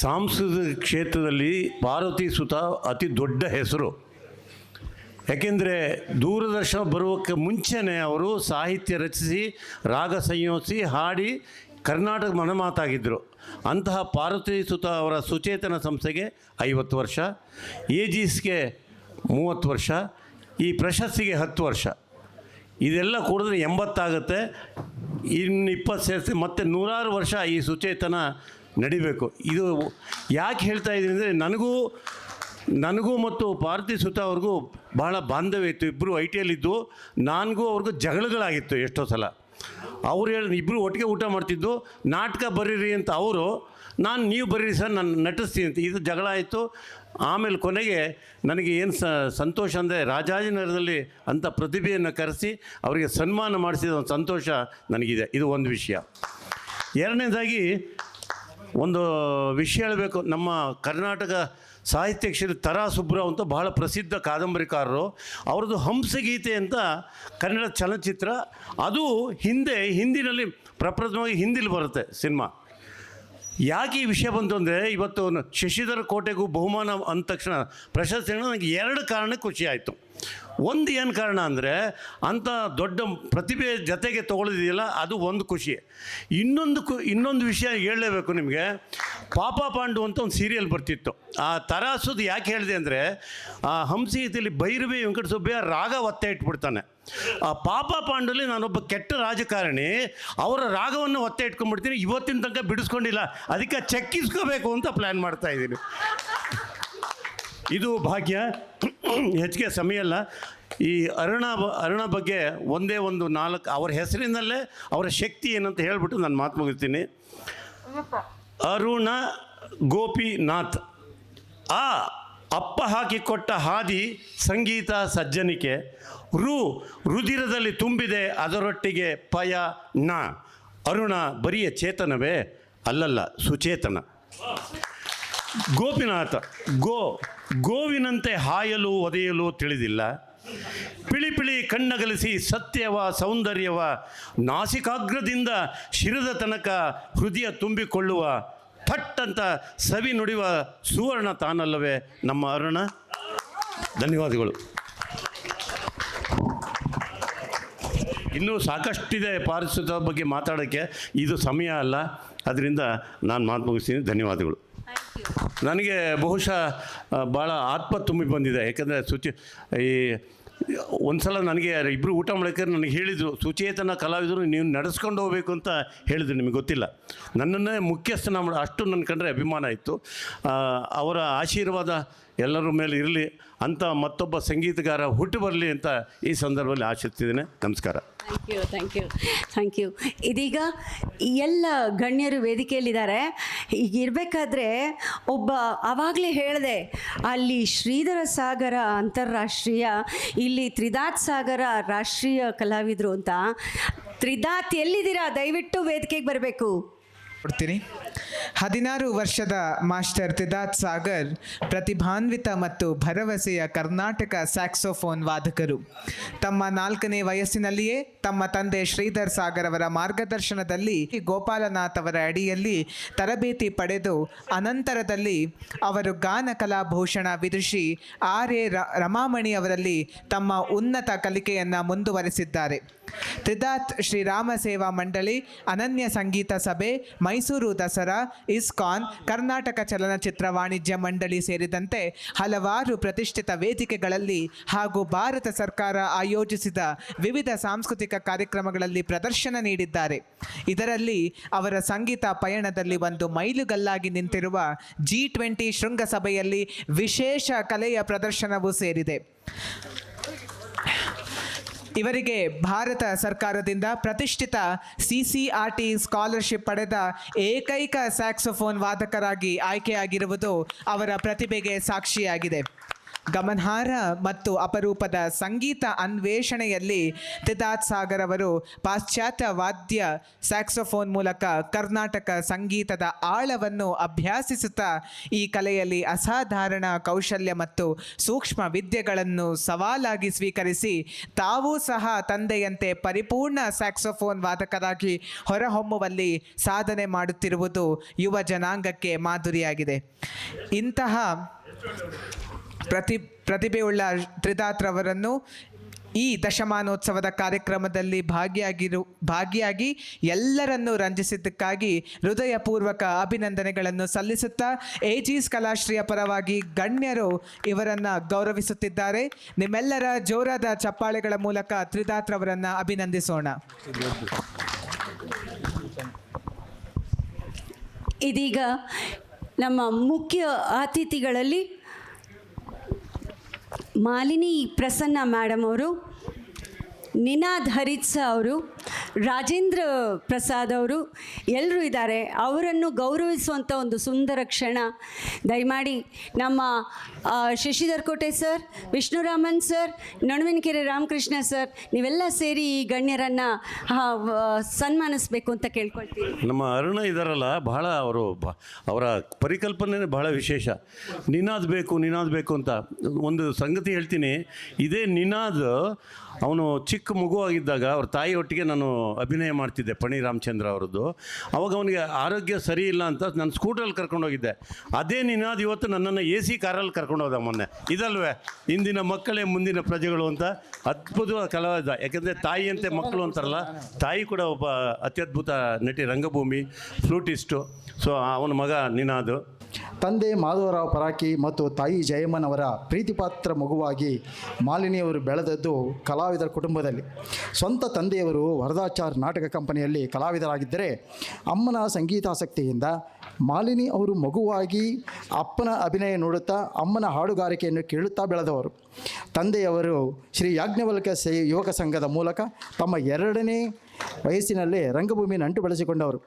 ಸಾಂಸ್ಕೃತಿಕ ಕ್ಷೇತ್ರದಲ್ಲಿ ಪಾರ್ವತಿ ಸುತ ಅತಿ ದೊಡ್ಡ ಹೆಸರು. ಯಾಕೆಂದರೆ ದೂರದರ್ಶನ ಬರೋಕ್ಕೆ ಮುಂಚೆನೇ ಅವರು ಸಾಹಿತ್ಯ ರಚಿಸಿ, ರಾಗ ಸಂಯೋಜಿಸಿ, ಹಾಡಿ ಕರ್ನಾಟಕ ಮನಮಾತಾಗಿದ್ದರು. ಅಂತಹ ಪಾರ್ವತಿ ಸುತ ಅವರ ಸುಚೇತನ ಸಂಸ್ಥೆಗೆ 50 ವರ್ಷ, ಏಜಿಸ್ಗೆ 30 ವರ್ಷ, ಈ ಪ್ರಶಸ್ತಿಗೆ 10 ವರ್ಷ. ಇದೆಲ್ಲ ಕೂಡಿದ್ರೆ 80 ಆಗುತ್ತೆ. ಇನ್ನು 20 ಸೇರಿಸಿ ಮತ್ತೆ 100 ವರ್ಷ ಈ ಸುಚೇತನ ನಡಿಬೇಕು. ಇದು ಯಾಕೆ ಹೇಳ್ತಾ ಇದ್ದೀನಿ ಅಂದರೆ, ನನಗೂ ಮತ್ತು ಪಾರ್ವತಿ ಸುತ ಅವ್ರಿಗೂ ಭಾಳ ಬಾಂಧವ್ಯ ಇತ್ತು. ಇಬ್ಬರು ITಯಲ್ಲಿದ್ದು, ನನಗೂ ಅವ್ರಿಗೂ ಜಗಳಗಳಾಗಿತ್ತು ಎಷ್ಟೋ ಸಲ. ಅವ್ರು ಇಬ್ಬರು ಒಟ್ಟಿಗೆ ಊಟ ಮಾಡ್ತಿದ್ದು, ನಾಟಕ ಬರೀರಿ ಅಂತ ಅವರು, ನೀವು ಬರೀರಿ ಸರ್ ನಾನು ನಟಿಸ್ತೀನಿ ಅಂತ. ಇದು ಜಗಳ ಆಯಿತು. ಆಮೇಲೆ ಕೊನೆಗೆ ನನಗೆ ಏನು ಸಂತೋಷ ಅಂದರೆ, ರಾಜಾಜಿನಗರದಲ್ಲಿ ಅಂಥ ಪ್ರತಿಭೆಯನ್ನು ಕರೆಸಿ ಅವರಿಗೆ ಸನ್ಮಾನ ಮಾಡಿಸಿದ ಒಂದು ಸಂತೋಷ ನನಗಿದೆ. ಇದು ಒಂದು ವಿಷಯ. ಎರಡನೇದಾಗಿ ಒಂದು ವಿಷಯ ಹೇಳಬೇಕು. ನಮ್ಮ ಕರ್ನಾಟಕ ಸಾಹಿತ್ಯ ಕ್ಷೇತ್ರ ತರಾ ಸುಬ್ರಾವ್ ಅಂತ ಬಹಳ ಪ್ರಸಿದ್ಧ ಕಾದಂಬರಿಕಾರರು. ಅವ್ರದ್ದು ಹಂಸಗೀತೆ ಅಂತ ಕನ್ನಡ ಚಲನಚಿತ್ರ, ಅದು ಹಿಂದಿನಲ್ಲಿ ಪ್ರಪ್ರಥಮವಾಗಿ ಹಿಂದಿಲಿ ಬರುತ್ತೆ ಸಿನಿಮಾ. ಯಾಕೆ ಈ ವಿಷಯ ಬಂತು ಅಂದರೆ, ಇವತ್ತು ಶಶಿಧರ ಕೋಟೆಗೂ ಬಹುಮಾನ ಅಂದ ತಕ್ಷಣ ಪ್ರಶಸ್ತಿ ನನಗೆ 2 ಕಾರಣಕ್ಕೆ ಖುಷಿ ಆಯಿತು. ಒಂದು ಏನು ಕಾರಣ ಅಂದರೆ ಅಂಥ ದೊಡ್ಡ ಪ್ರತಿಭೆ ಜೊತೆಗೆ ತೊಗೊಳ್ಳೋದಿದೆಯಲ್ಲ ಅದು ಒಂದು ಖುಷಿ. ಇನ್ನೊಂದು ವಿಷಯ ಹೇಳಲೇಬೇಕು ನಿಮಗೆ. ಪಾಪ ಪಾಂಡು ಅಂತ ಒಂದು ಸೀರಿಯಲ್ ಬರ್ತಿತ್ತು. ಆ ತರಾಸುದು ಯಾಕೆ ಹೇಳಿದೆ ಅಂದರೆ, ಆ ಹಂಸಗೀತೆಯಲ್ಲಿ ಭೈರವಿ ವೆಂಕಟ ಸುಬ್ಬಯ್ಯ ರಾಗ ಒತ್ತೆ ಇಟ್ಬಿಡ್ತಾನೆ. ಆ ಪಾಪ ಪಾಂಡಲ್ಲಿ ನಾನೊಬ್ಬ ಕೆಟ್ಟ ರಾಜಕಾರಣಿ, ಅವರ ರಾಗವನ್ನು ಒತ್ತೆ ಇಟ್ಕೊಂಡ್ಬಿಡ್ತೀನಿ, ಇವತ್ತಿನ ತನಕ ಬಿಡಿಸ್ಕೊಂಡಿಲ್ಲ, ಅದಕ್ಕೆ ಚೆಕ್ಕಿಸ್ಕೋಬೇಕು ಅಂತ ಪ್ಲ್ಯಾನ್ ಮಾಡ್ತಾಯಿದ್ದೀನಿ. ಇದು ಭಾಗ್ಯ. ಹೆಚ್ಚಿಗೆ ಸಮಯ ಅಲ್ಲ. ಈ ಅರುಣ ಬಗ್ಗೆ ಒಂದೇ ಒಂದು 4 ಅವರ ಹೆಸರಿನಲ್ಲೇ ಅವರ ಶಕ್ತಿ ಏನಂತ ಹೇಳ್ಬಿಟ್ಟು ನಾನು ಮಾತು ಮುಗಿಸ್ತೀನಿ. ಅರುಣ ಗೋಪಿನಾಥ್. ಆ ಅಪ್ಪ ಹಾಕಿಕೊಟ್ಟ ಹಾದಿ ಸಂಗೀತ ಸಜ್ಜನಿಕೆ. ರುಧಿರದಲ್ಲಿ ತುಂಬಿದೆ ಅದರೊಟ್ಟಿಗೆ ಪಯ ನ. ಅರುಣ ಬರಿಯ ಚೇತನವೇ ಅಲ್ಲಲ್ಲ, ಸುಚೇತನ. ಗೋಪಿನಾಥ. ಗೋವಿನಂತೆ ಹಾಯಲು ಒದೆಯಲು ತಿಳಿದಿಲ್ಲ. ಪಿಳಿ ಕಣ್ಣಗಲಿಸಿ ಸತ್ಯವ ಸೌಂದರ್ಯವ ನಾಸಿಕಾಗ್ರದಿಂದ ಶಿರದ ತನಕ ಹೃದಯ ತುಂಬಿಕೊಳ್ಳುವ ಥಟ್ಟಂತ ಸವಿ ನುಡಿಯುವ ಸುವರ್ಣ ತಾನಲ್ಲವೇ ನಮ್ಮ ಅರುಣ. ಧನ್ಯವಾದಗಳು. ಇನ್ನೂ ಸಾಕಷ್ಟಿದೆ ಪಾರಿಶುದ್ಧ ಬಗ್ಗೆ ಮಾತಾಡೋಕ್ಕೆ, ಇದು ಸಮಯ ಅಲ್ಲ. ಅದರಿಂದ ನಾನು ಮಾತು ಮುಗಿಸ್ತೀನಿ. ಧನ್ಯವಾದಗಳು. ನನಗೆ ಬಹುಶಃ ಭಾಳ ಆತ್ಮ ತುಂಬಿ ಬಂದಿದೆ. ಯಾಕಂದರೆ ಈ ಒಂದು ಸಲ ನನಗೆ ಇಬ್ಬರು ಊಟ ಮಾಡೋಕ್ಕೆ ನನಗೆ ಹೇಳಿದರು, ಸುಚೇತನ ಕಲಾವಿದರು ನೀವು ನಡೆಸ್ಕೊಂಡು ಹೋಗಬೇಕು ಅಂತ ಹೇಳಿದ್ರು. ನಿಮಗೆ ಗೊತ್ತಿಲ್ಲ, ನನ್ನನ್ನೇ ಮುಖ್ಯಸ್ಥನ ಅಷ್ಟು ನನ್ನ ಕಂಡ್ರೆ ಅಭಿಮಾನ ಇತ್ತು. ಅವರ ಆಶೀರ್ವಾದ ಎಲ್ಲರ ಮೇಲೆ ಇರಲಿ ಅಂತ ಮತ್ತೊಬ್ಬ ಸಂಗೀತಗಾರ ಹುಟ್ಟು ಬರಲಿ ಅಂತ ಈ ಸಂದರ್ಭದಲ್ಲಿ ಆಶಿಸ್ತಿದ್ದೇನೆ. ನಮಸ್ಕಾರ. Thank you. ಇದೀಗ ಎಲ್ಲ ಗಣ್ಯರು ವೇದಿಕೆಯಲ್ಲಿದ್ದಾರೆ. ಈಗ ಇರಬೇಕಾದ್ರೆ ಆವಾಗಲೇ ಹೇಳಿದೆ, ಅಲ್ಲಿ ಶ್ರೀಧರ ಸಾಗರ ಅಂತಾರಾಷ್ಟ್ರೀಯ, ಇಲ್ಲಿ ತ್ರಿದಾತ್ ಸಾಗರ ರಾಷ್ಟ್ರೀಯ ಕಲಾವಿದರು ಅಂತ. ತ್ರಿದಾತ್ ಎಲ್ಲಿದ್ದೀರಾ? ದಯವಿಟ್ಟು ವೇದಿಕೆಗೆ ಬರಬೇಕು. ಕೊಡ್ತೀನಿ. 16 ವರ್ಷದ ಮಾಸ್ಟರ್ ತ್ರಿದಾತ್ ಸಾಗರ್ ಪ್ರತಿಭಾನ್ವಿತ ಮತ್ತು ಭರವಸೆಯ ಕರ್ನಾಟಕ ಸ್ಯಾಕ್ಸೋಫೋನ್ ವಾದಕರು. ತಮ್ಮ 4ನೇ ವಯಸ್ಸಿನಲ್ಲಿಯೇ ತಮ್ಮ ತಂದೆ ಶ್ರೀಧರ್ ಸಾಗರ್ ಅವರ ಮಾರ್ಗದರ್ಶನದಲ್ಲಿ ಗೋಪಾಲನಾಥ್ ಅವರ ಅಡಿಯಲ್ಲಿ ತರಬೇತಿ ಪಡೆದು ಅನಂತರದಲ್ಲಿ ಅವರು ಗಾನ ಕಲಾಭೂಷಣ ವಿದುಷಿ R.A. ರಮಾಮಣಿ ಅವರಲ್ಲಿ ತಮ್ಮ ಉನ್ನತ ಕಲಿಕೆಯನ್ನು ಮುಂದುವರೆಸಿದ್ದಾರೆ. ತ್ರಿದಾತ್ ಶ್ರೀರಾಮ ಸೇವಾ ಮಂಡಳಿ, ಅನನ್ಯ ಸಂಗೀತ ಸಭೆ, ಮೈಸೂರು ದಸರಾ, ಇಸ್ಕಾನ್, ಕರ್ನಾಟಕ ಚಲನಚಿತ್ರ ವಾಣಿಜ್ಯ ಮಂಡಳಿ ಸೇರಿದಂತೆ ಹಲವಾರು ಪ್ರತಿಷ್ಠಿತ ವೇದಿಕೆಗಳಲ್ಲಿ ಹಾಗೂ ಭಾರತ ಸರ್ಕಾರ ಆಯೋಜಿಸಿದ ವಿವಿಧ ಸಾಂಸ್ಕೃತಿಕ ಕಾರ್ಯಕ್ರಮಗಳಲ್ಲಿ ಪ್ರದರ್ಶನ ನೀಡಿದ್ದಾರೆ. ಇದರಲ್ಲಿ ಅವರ ಸಂಗೀತ ಪಯಣದಲ್ಲಿ ಒಂದು ಮೈಲುಗಲ್ಲಾಗಿ ನಿಂತಿರುವ G20 ಶೃಂಗಸಭೆಯಲ್ಲಿ ವಿಶೇಷ ಕಲೆಯ ಪ್ರದರ್ಶನವೂ ಸೇರಿದೆ. ಇವರಿಗೆ ಭಾರತ ಸರ್ಕಾರದಿಂದ ಪ್ರತಿಷ್ಠಿತ CCRT ಸ್ಕಾಲರ್ಶಿಪ್ ಪಡೆದ ಏಕೈಕ ಸ್ಯಾಕ್ಸೋಫೋನ್ ವಾದಕರಾಗಿ ಆಯ್ಕೆಯಾಗಿರುವುದು ಅವರ ಪ್ರತಿಭೆಗೆ ಸಾಕ್ಷಿಯಾಗಿದೆ. ಗಮನಾರ್ಹ ಮತ್ತು ಅಪರೂಪದ ಸಂಗೀತ ಅನ್ವೇಷಣೆಯಲ್ಲಿ ತ್ರಿದಾತ್ ಸಾಗರ್ ಅವರು ಪಾಶ್ಚಾತ್ಯ ವಾದ್ಯ ಸ್ಯಾಕ್ಸೋಫೋನ್ ಮೂಲಕ ಕರ್ನಾಟಕ ಸಂಗೀತದ ಆಳವನ್ನು ಅಭ್ಯಾಸಿಸುತ್ತಾ ಈ ಕಲೆಯಲ್ಲಿ ಅಸಾಧಾರಣ ಕೌಶಲ್ಯ ಮತ್ತು ಸೂಕ್ಷ್ಮ ವಿದ್ಯೆಗಳನ್ನು ಸವಾಲಾಗಿ ಸ್ವೀಕರಿಸಿ ತಾವೂ ಸಹ ತಂದೆಯಂತೆ ಪರಿಪೂರ್ಣ ಸ್ಯಾಕ್ಸೋಫೋನ್ ವಾದಕರಾಗಿ ಹೊರಹೊಮ್ಮುವಲ್ಲಿ ಸಾಧನೆ ಮಾಡುತ್ತಿರುವುದು ಯುವ ಜನಾಂಗಕ್ಕೆ ಮಾದರಿಯಾಗಿದೆ. ಇಂತಹ ಪ್ರತಿಭೆಯುಳ್ಳ ತ್ರಿದಾತ್ರವರನ್ನು ಈ ದಶಮಾನೋತ್ಸವದ ಕಾರ್ಯಕ್ರಮದಲ್ಲಿ ಭಾಗಿಯಾಗಿ ಎಲ್ಲರನ್ನೂ ರಂಜಿಸಿದ್ದಕ್ಕಾಗಿ ಹೃದಯಪೂರ್ವಕ ಅಭಿನಂದನೆಗಳನ್ನು ಸಲ್ಲಿಸುತ್ತಾ ಏಜೀಸ್ ಕಲಾಶ್ರೀಯ ಪರವಾಗಿ ಗಣ್ಯರು ಇವರನ್ನು ಗೌರವಿಸುತ್ತಿದ್ದಾರೆ. ನಿಮ್ಮೆಲ್ಲರ ಜೋರಾದ ಚಪ್ಪಾಳೆಗಳ ಮೂಲಕ ತ್ರಿದಾತ್ರವರನ್ನು ಅಭಿನಂದಿಸೋಣ. ಇದೀಗ ನಮ್ಮ ಮುಖ್ಯ ಅತಿಥಿಗಳಲ್ಲಿ ಮಾಲಿನಿ ಪ್ರಸನ್ನ ಮೇಡಮ್ ಅವರು, ನಿನಾದ್ ಹರಿತ್ಸ ಅವರು, ರಾಜೇಂದ್ರ ಪ್ರಸಾದ್ ಅವರು ಎಲ್ಲರೂ ಇದ್ದಾರೆ. ಅವರನ್ನು ಗೌರವಿಸುವಂಥ ಒಂದು ಸುಂದರ ಕ್ಷಣ. ದಯಮಾಡಿ ನಮ್ಮ ಶಶಿಧರ್ ಕೋಟೆ ಸರ್, ವಿಷ್ಣುರಾಮನ್ ಸರ್, ನಡುವಿನಕೆರೆ ರಾಮಕೃಷ್ಣ ಸರ್, ನೀವೆಲ್ಲ ಸೇರಿ ಈ ಗಣ್ಯರನ್ನು ಸನ್ಮಾನಿಸಬೇಕು ಅಂತ ಕೇಳ್ಕೊಳ್ತೀನಿ. ನಮ್ಮ ಅರುಣ ಇದ್ದಾರಲ್ಲ, ಬಹಳ ಅವರ ಪರಿಕಲ್ಪನೆ ಬಹಳ ವಿಶೇಷ. ನಿನಾದ್ ಬೇಕು ಅಂತ ಒಂದು ಸಂಗತಿ ಹೇಳ್ತೀನಿ. ಇದೇ ನಿನಾದ್ ಅವನು ಚಿಕ್ಕ ಮಗುವಾಗಿದ್ದಾಗ ಅವ್ರ ತಾಯಿಯೊಟ್ಟಿಗೆ ನಾನು ಅಭಿನಯ ಮಾಡ್ತಿದ್ದೆ ಪಣಿ ರಾಮಚಂದ್ರ ಅವರದ್ದು. ಅವಾಗ ಅವನಿಗೆ ಆರೋಗ್ಯ ಸರಿ ಇಲ್ಲ ಅಂತ ನಾನು ಸ್ಕೂಟ್ರಲ್ಲಿ ಕರ್ಕೊಂಡೋಗಿದ್ದೆ. ಅದೇ ನಿನಾದ ಇವತ್ತು ನನ್ನನ್ನು AC ಕಾರಲ್ಲಿ ಕರ್ಕೊಂಡು ಹೋದ ಮೊನ್ನೆ. ಇದಲ್ವೇ ಇಂದಿನ ಮಕ್ಕಳೇ ಮುಂದಿನ ಪ್ರಜೆಗಳು ಅಂತ. ಅದ್ಭುತ ಕಲಾವಿದ. ಯಾಕೆಂದರೆ ತಾಯಿಯಂತೆ ಮಕ್ಕಳು ಅಂತಾರಲ್ಲ, ತಾಯಿ ಕೂಡ ಒಬ್ಬ ಅತ್ಯದ್ಭುತ ನಟಿ, ರಂಗಭೂಮಿ ಫ್ಲೂಟಿಸ್ಟು. ಸೊ ಅವನ ಮಗ ನಿನಾದ್. ತಂದೆ ಮಾಧವರಾವ್ ಪರಾಕಿ ಮತ್ತು ತಾಯಿ ಜಯಮ್ಮನವರ ಪ್ರೀತಿಪಾತ್ರ ಮಗುವಾಗಿ ಮಾಲಿನಿಯವರು ಬೆಳೆದದ್ದು ಕಲಾವಿದರ ಕುಟುಂಬದಲ್ಲಿ. ಸ್ವಂತ ತಂದೆಯವರು ವರದಾಚಾರ್ ನಾಟಕ ಕಂಪನಿಯಲ್ಲಿ ಕಲಾವಿದರಾಗಿದ್ದರೆ, ಅಮ್ಮನ ಸಂಗೀತಾಸಕ್ತಿಯಿಂದ ಮಾಲಿನಿ ಅವರು ಮಗುವಾಗಿ ಅಪ್ಪನ ಅಭಿನಯ ನೋಡುತ್ತಾ ಅಮ್ಮನ ಹಾಡುಗಾರಿಕೆಯನ್ನು ಕೇಳುತ್ತಾ ಬೆಳೆದವರು. ತಂದೆಯವರು ಶ್ರೀ ಯಾಜ್ಞವಲ್ಕ ಯುವಕ ಸಂಘದ ಮೂಲಕ ತಮ್ಮ 2ನೇ ವಯಸ್ಸಿನಲ್ಲೇ ರಂಗಭೂಮಿ ನಂಟು ಬೆಳೆಸಿಕೊಂಡವರು.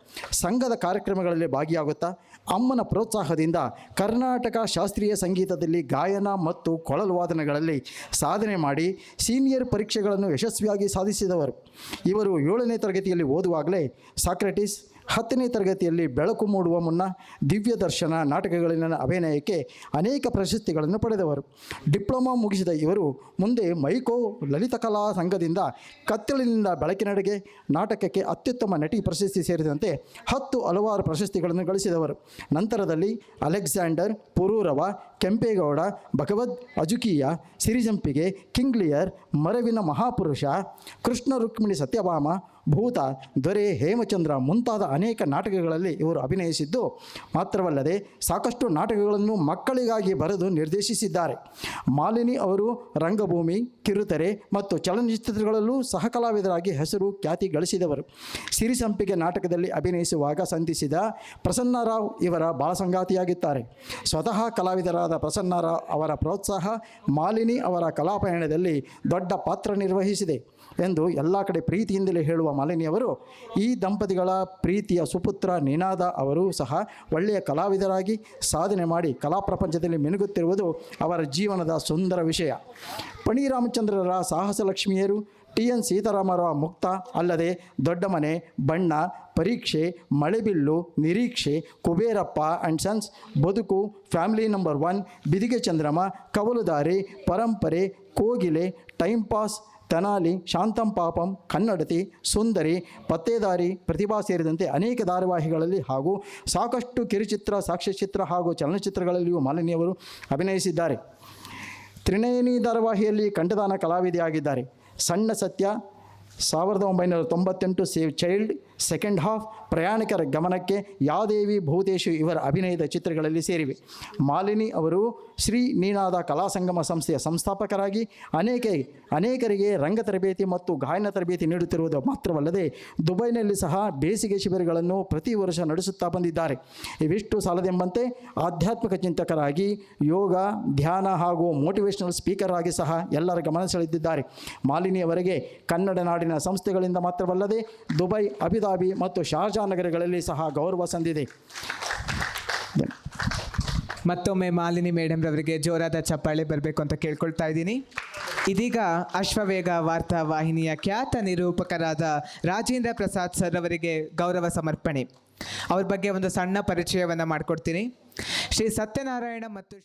ಸಂಘದ ಕಾರ್ಯಕ್ರಮಗಳಲ್ಲಿ ಭಾಗಿಯಾಗುತ್ತಾ ಅಮ್ಮನ ಪ್ರೋತ್ಸಾಹದಿಂದ ಕರ್ನಾಟಕ ಶಾಸ್ತ್ರೀಯ ಸಂಗೀತದಲ್ಲಿ ಗಾಯನ ಮತ್ತು ಕೊಳಲು ವಾದನಗಳಲ್ಲಿ ಸಾಧನೆ ಮಾಡಿ ಸೀನಿಯರ್ ಪರೀಕ್ಷೆಗಳನ್ನು ಯಶಸ್ವಿಯಾಗಿ ಸಾಧಿಸಿದವರು. ಇವರು 7ನೇ ತರಗತಿಯಲ್ಲಿ ಓದುವಾಗಲೇ ಸಾಕ್ರೆಟಿಸ್, 10ನೇ ತರಗತಿಯಲ್ಲಿ ಬೆಳಕು ಮೂಡುವ ಮುನ್ನ, ದಿವ್ಯ ದರ್ಶನ ನಾಟಕಗಳಲ್ಲಿನ ಅಭಿನಯಕ್ಕೆ ಅನೇಕ ಪ್ರಶಸ್ತಿಗಳನ್ನು ಪಡೆದವರು. ಡಿಪ್ಲೊಮಾ ಮುಗಿಸಿದ ಇವರು ಮುಂದೆ ಮೈಕೋ ಲಲಿತಕಲಾ ಸಂಘದಿಂದ ಕತ್ತಲಿನಿಂದ ಬೆಳಕಿನೆಡೆಗೆ ನಾಟಕಕ್ಕೆ ಅತ್ಯುತ್ತಮ ನಟಿ ಪ್ರಶಸ್ತಿ ಸೇರಿದಂತೆ 10 ಹಲವಾರು ಪ್ರಶಸ್ತಿಗಳನ್ನು ಗಳಿಸಿದವರು. ನಂತರದಲ್ಲಿ ಅಲೆಕ್ಸಾಂಡರ್, ಪುರೂರವ, ಕೆಂಪೇಗೌಡ, ಭಗವದ್ ಅಜುಕೀಯ, ಸಿರಿಜಂಪಿಗೆ, ಕಿಂಗ್ ಲಿಯರ್, ಮರವಿನ ಮಹಾಪುರುಷ, ಕೃಷ್ಣ ರುಕ್ಮಿಣಿ ಸತ್ಯಭಾಮ, ಭೂತ, ದೊರೆ, ಹೇಮಚಂದ್ರ ಮುಂತಾದ ಅನೇಕ ನಾಟಕಗಳಲ್ಲಿ ಇವರು ಅಭಿನಯಿಸಿದ್ದು ಮಾತ್ರವಲ್ಲದೆ ಸಾಕಷ್ಟು ನಾಟಕಗಳನ್ನು ಮಕ್ಕಳಿಗಾಗಿ ಬರೆದು ನಿರ್ದೇಶಿಸಿದ್ದಾರೆ. ಮಾಲಿನಿ ಅವರು ರಂಗಭೂಮಿ, ಕಿರುತೆರೆ ಮತ್ತು ಚಲನಚಿತ್ರಗಳಲ್ಲೂ ಸಹಕಲಾವಿದರಾಗಿ ಹೆಸರು ಖ್ಯಾತಿ ಗಳಿಸಿದವರು. ಸಿರಿಸಂಪಿಗೆ ನಾಟಕದಲ್ಲಿ ಅಭಿನಯಿಸುವಾಗ ಸಂಧಿಸಿದ ಪ್ರಸನ್ನರಾವ್ ಇವರ ಬಾಳಸಂಗಾತಿಯಾಗಿದ್ದಾರೆ. ಸ್ವತಃ ಕಲಾವಿದರಾದ ಪ್ರಸನ್ನರಾವ್ ಅವರ ಪ್ರೋತ್ಸಾಹ ಮಾಲಿನಿ ಅವರ ಕಲಾಪಯಣದಲ್ಲಿ ದೊಡ್ಡ ಪಾತ್ರ ನಿರ್ವಹಿಸಿದೆ ಎಂದು ಎಲ್ಲ ಕಡೆ ಪ್ರೀತಿಯಿಂದಲೇ ಹೇಳುವ ಮಾಲಿನಿಯವರು ಈ ದಂಪತಿಗಳ ಪ್ರೀತಿಯ ಸುಪುತ್ರ ನಿನಾದ ಅವರು ಸಹ ಒಳ್ಳೆಯ ಕಲಾವಿದರಾಗಿ ಸಾಧನೆ ಮಾಡಿ ಕಲಾ ಪ್ರಪಂಚದಲ್ಲಿ ಮಿನುಗುತ್ತಿರುವುದು ಅವರ ಜೀವನದ ಸುಂದರ ವಿಷಯ. ಪಣಿ ರಾಮಚಂದ್ರರ ಸಾಹಸ ಲಕ್ಷ್ಮಿಯರು, TN ಸೀತಾರಾಮರಾವ್ ಮುಕ್ತ ಅಲ್ಲದೆ ದೊಡ್ಡ ಮನೆ, ಬಣ್ಣ, ಪರೀಕ್ಷೆ, ಮಳೆಬಿಲ್ಲು, ನಿರೀಕ್ಷೆ, ಕುಬೇರಪ್ಪ ಆ್ಯಂಡ್ ಸನ್ಸ್, ಬದುಕು, ಫ್ಯಾಮಿಲಿ ನಂಬರ್ 1, ಬಿದಿಗೆ ಚಂದ್ರಮ, ಕವಲುದಾರಿ, ಪರಂಪರೆ, ಕೋಗಿಲೆ, ಟೈಮ್ ಪಾಸ್, ತೆನಾಲಿ, ಶಾಂತಂ ಪಾಪಂ, ಕನ್ನಡತಿ, ಸುಂದರಿ, ಪತ್ತೇದಾರಿ, ಪ್ರತಿಭಾ ಸೇರಿದಂತೆ ಅನೇಕ ಧಾರಾವಾಹಿಗಳಲ್ಲಿ ಹಾಗೂ ಸಾಕಷ್ಟು ಕಿರುಚಿತ್ರ, ಸಾಕ್ಷ್ಯಚಿತ್ರ ಹಾಗೂ ಚಲನಚಿತ್ರಗಳಲ್ಲಿಯೂ ಮಾಲಿನಿಯವರು ಅಭಿನಯಿಸಿದ್ದಾರೆ. ತ್ರಿನಯನಿ ಧಾರಾವಾಹಿಯಲ್ಲಿ ಕಂಠದಾನ ಕಲಾವಿದೆಯಾಗಿದ್ದಾರೆ. ಸಣ್ಣ ಸತ್ಯ, 1998, ಸೇವ್ ಚೈಲ್ಡ್, ಸೆಕೆಂಡ್ ಹಾಫ್, ಪ್ರಯಾಣಿಕರ ಗಮನಕ್ಕೆ, ಯಾದೇವಿ ಭೂತೇಶು ಇವರ ಅಭಿನಯದ ಚಿತ್ರಗಳಲ್ಲಿ ಸೇರಿವೆ. ಮಾಲಿನಿ ಅವರು ಶ್ರೀ ನೀನಾದ ಕಲಾ ಸಂಗಮ ಸಂಸ್ಥೆಯ ಸಂಸ್ಥಾಪಕರಾಗಿ ಅನೇಕರಿಗೆ ರಂಗ ತರಬೇತಿ ಮತ್ತು ಗಾಯನ ತರಬೇತಿ ನೀಡುತ್ತಿರುವುದು ಮಾತ್ರವಲ್ಲದೆ ದುಬೈನಲ್ಲಿ ಸಹ ಬೇಸಿಗೆ ಶಿಬಿರಗಳನ್ನು ಪ್ರತಿ ವರ್ಷ ನಡೆಸುತ್ತಾ ಬಂದಿದ್ದಾರೆ. ಇವಿಷ್ಟು ಸಾಲದೆಂಬಂತೆ ಆಧ್ಯಾತ್ಮಿಕ ಚಿಂತಕರಾಗಿ, ಯೋಗ, ಧ್ಯಾನ ಹಾಗೂ ಮೋಟಿವೇಶನಲ್ ಸ್ಪೀಕರ್ ಆಗಿ ಸಹ ಎಲ್ಲರ ಗಮನ ಸೆಳೆದಿದ್ದಾರೆ. ಮಾಲಿನಿಯವರಿಗೆ ಕನ್ನಡ ನಾಡಿನ ಸಂಸ್ಥೆಗಳಿಂದ ಮಾತ್ರವಲ್ಲದೆ ದುಬೈ, ಅಬುದಾಬಿ ಮತ್ತು ಶಾರ್ಜಾ ನಗರಗಳಲ್ಲಿ ಸಹ ಗೌರವ ಸಂದಿದೆ. ಮತ್ತೊಮ್ಮೆ ಮಾಲಿನಿ ಮೇಡಮ್ ರವರಿಗೆ ಜೋರಾದ ಚಪ್ಪಾಳೆ ಬರಬೇಕು ಅಂತ ಕೇಳ್ಕೊಳ್ತಾ ಇದ್ದೀನಿ. ಇದೀಗ ಅಶ್ವವೇಗ ವಾರ್ತಾ ವಾಹಿನಿಯ ಖ್ಯಾತ ನಿರೂಪಕರಾದ ರಾಜೇಂದ್ರ ಪ್ರಸಾದ್ ಸರ್ ಅವರಿಗೆ ಗೌರವ ಸಮರ್ಪಣೆ. ಅವ್ರ ಬಗ್ಗೆ ಒಂದು ಸಣ್ಣ ಪರಿಚಯವನ್ನು ಮಾಡಿಕೊಡ್ತೀನಿ. ಶ್ರೀ ಸತ್ಯನಾರಾಯಣ ಮತ್ತು